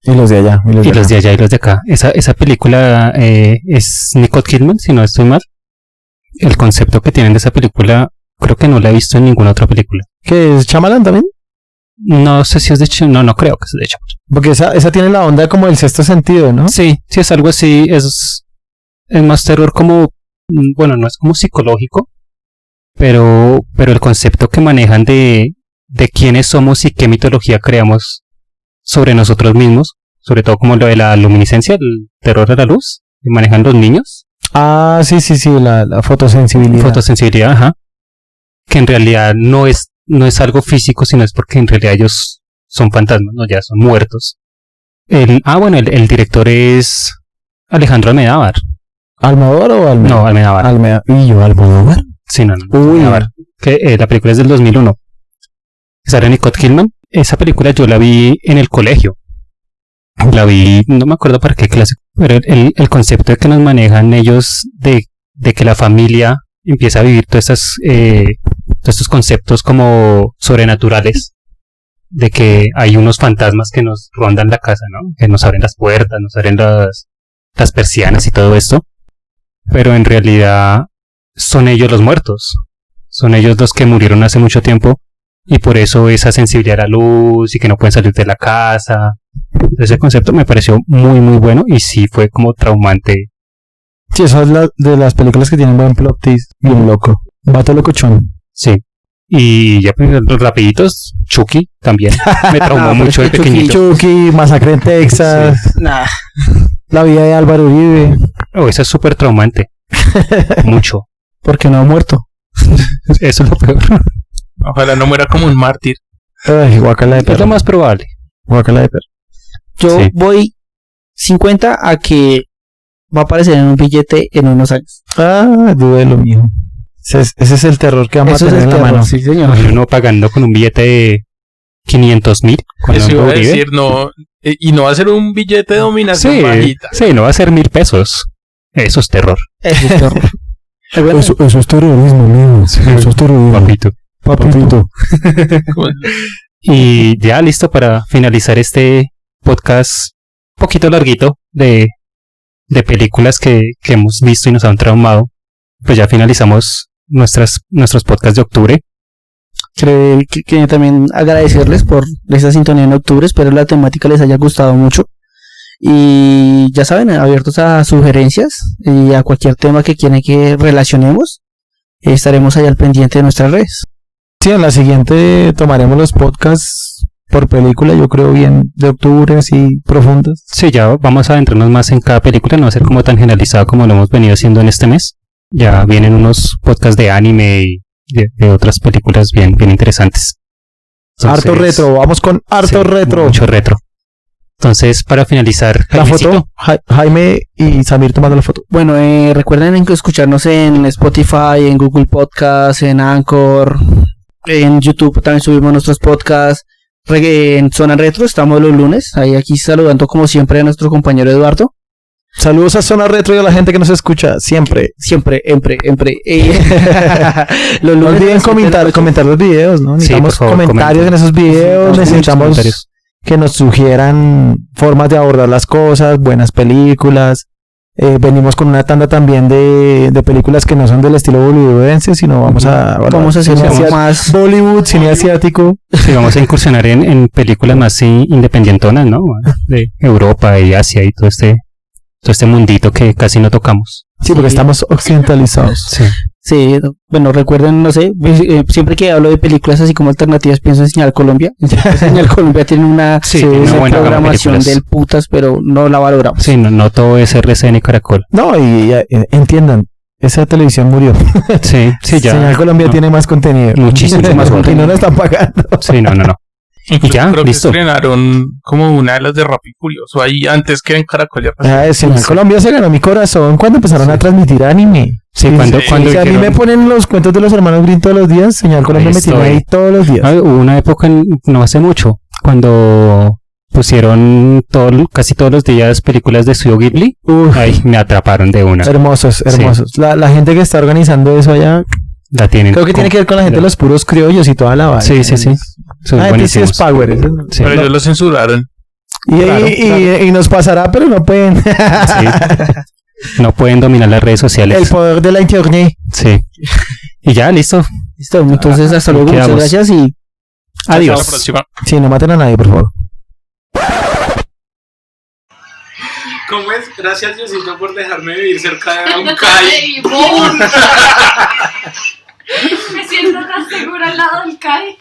Y los de allá. y los de allá y los de acá. Esa película es Nicole Kidman, si no estoy mal. El concepto que tienen de esa película creo que no la he visto en ninguna otra película. ¿Qué es Shyamalan también? No sé si es de hecho, no creo que sea de hecho. Porque esa tiene la onda como el sexto sentido, ¿no? Sí, es algo así, es más terror como, bueno, no es como psicológico, pero el concepto que manejan de quiénes somos y qué mitología creamos sobre nosotros mismos, sobre todo como lo de la luminiscencia, el terror de la luz, que manejan los niños, Ah, sí, la fotosensibilidad. fotosensibilidad, ajá, que en realidad no es algo físico, sino es porque en realidad ellos son fantasmas, no, ya son muertos. El director es Alejandro Almodóvar. ¿Almodóvar o Almeda? No, Almodóvar. ¿Y yo, Almodóvar? Sí, no. Uy. Almodóvar. Que la película es del 2001. Sale Nicole Kidman. Esa película yo la vi en el colegio. La vi, no me acuerdo para qué clase, pero el concepto de que nos manejan ellos de que la familia empieza a vivir todos estos conceptos como sobrenaturales, de que hay unos fantasmas que nos rondan la casa, ¿no? Que nos abren las puertas, nos abren las persianas y todo esto, pero en realidad son ellos los muertos, son ellos los que murieron hace mucho tiempo y por eso esa sensibilidad a la luz y que no pueden salir de la casa. Ese concepto me pareció muy muy bueno y sí fue como traumante. Sí, eso es de las películas que tienen buen plot twist, bien loco. Vato locochón. Sí. Y ya pues, los rapiditos, Chucky también me traumó mucho de pero es que pequeñito. Chucky, Masacre en Texas, Nah. La vida de Álvaro Uribe. Oh, eso es súper traumante. Mucho. Porque no ha muerto. Eso es lo peor. Ojalá no muera como un mártir. Ay, guacala de Es lo perro. más probable. Guacala de perro. Yo Sí. voy 50 a que va a aparecer en un billete en unos años. Ah, duelo, mijo. Ese es el terror que vamos Eso a es tener el en la terror, mano. sí señor. Uno pagando con un billete de 500,000. con Eso Álvaro iba a Uribe. decir, no. Y no va a ser un billete de dominación Sí, bajita. sí, no va a ser 1,000 pesos. Eso es terror, Eso es terror. Bueno, Eso es terrorismo, mijo. Eso es terrorismo. papito. Papito. Y ya listo para finalizar este podcast un poquito larguito de películas que hemos visto y nos han traumado. Pues ya finalizamos nuestros podcasts de octubre. que también agradecerles por esa sintonía en octubre. Espero la temática les haya gustado mucho. Y ya saben, abiertos a sugerencias y a cualquier tema que quieran que relacionemos. Estaremos ahí al pendiente de nuestras redes. Sí, en la siguiente tomaremos los podcasts por película, yo creo bien de octubre, así profundas. Sí, ya vamos a adentrarnos más en cada película, no va a ser como tan generalizado como lo hemos venido haciendo en este mes. Ya vienen unos podcasts de anime y de otras películas bien interesantes. Harto retro, vamos con harto sí, retro. Mucho retro. Entonces, para finalizar, La Jaimecito, foto, Jaime y Samir tomando la foto. Bueno, recuerden escucharnos en Spotify, en Google Podcast, en Anchor, en YouTube también subimos nuestros podcasts. En Zona Retro estamos los lunes, ahí aquí saludando como siempre a nuestro compañero Eduardo. Saludos a Zona Retro y a la gente que nos escucha siempre. Siempre. Los No lunes olviden comentar los videos, ¿no? Sí, Necesitamos por favor, comentarios comenten. en esos videos, Sí, necesitamos comentarios. que nos sugieran formas de abordar las cosas, buenas películas. Venimos con una tanda también de películas que no son del estilo hollywoodense, sino vamos a hacer cine algo más Bollywood, cine asiático. Sí, vamos a incursionar en películas más independientonas, ¿no? De Europa y Asia y todo este mundito que casi no tocamos. Sí, porque estamos occidentalizados. Sí. Sí, bueno, recuerden, no sé, siempre que hablo de películas así como alternativas pienso en Señal Colombia. Señal Colombia tiene una, Sí, tiene una buena gama de programación películas. del putas, pero no la valoramos. Sí, no todo es RCN y Caracol. No, y entiendan, esa televisión murió. Sí, sí, ya. Señal Colombia No, tiene más contenido. muchísimo más Y no contenido. la están pagando. Sí, no. Incluso ya, creo listo. que estrenaron como una de las de Rápido y Furioso ahí antes que en Caracol ya pasó. Señal Sí. Colombia se ganó mi corazón cuando empezaron a transmitir anime. Sí, cuando sí, cuando Si a mí dijeron- me ponen los cuentos de los hermanos Green todos los días, Señal Colombia Ahí me tiene estoy. ahí todos los días. Hubo una época, no hace mucho, cuando pusieron casi todos los días películas de Studio Ghibli. Uf, Ay, me atraparon de una. hermosos. La gente que está organizando eso allá, La tienen. creo que tiene que ver con la gente de los puros criollos y toda la vaina. Sí. Son Entonces sí es buenísimos. power. Sí. Pero ellos lo censuraron. Y nos pasará, pero no pueden. Sí. No pueden dominar las redes El sociales. poder de la internet. Sí. Y ya, listo. Listo, entonces hasta luego, muchas quedamos. gracias y Hasta la Adiós. próxima. Sí, no maten a nadie, por favor. ¿Cómo es? Gracias, Diosito, por dejarme vivir cerca de un CAI. ¡Ay, boom! Me siento tan segura al lado del CAI.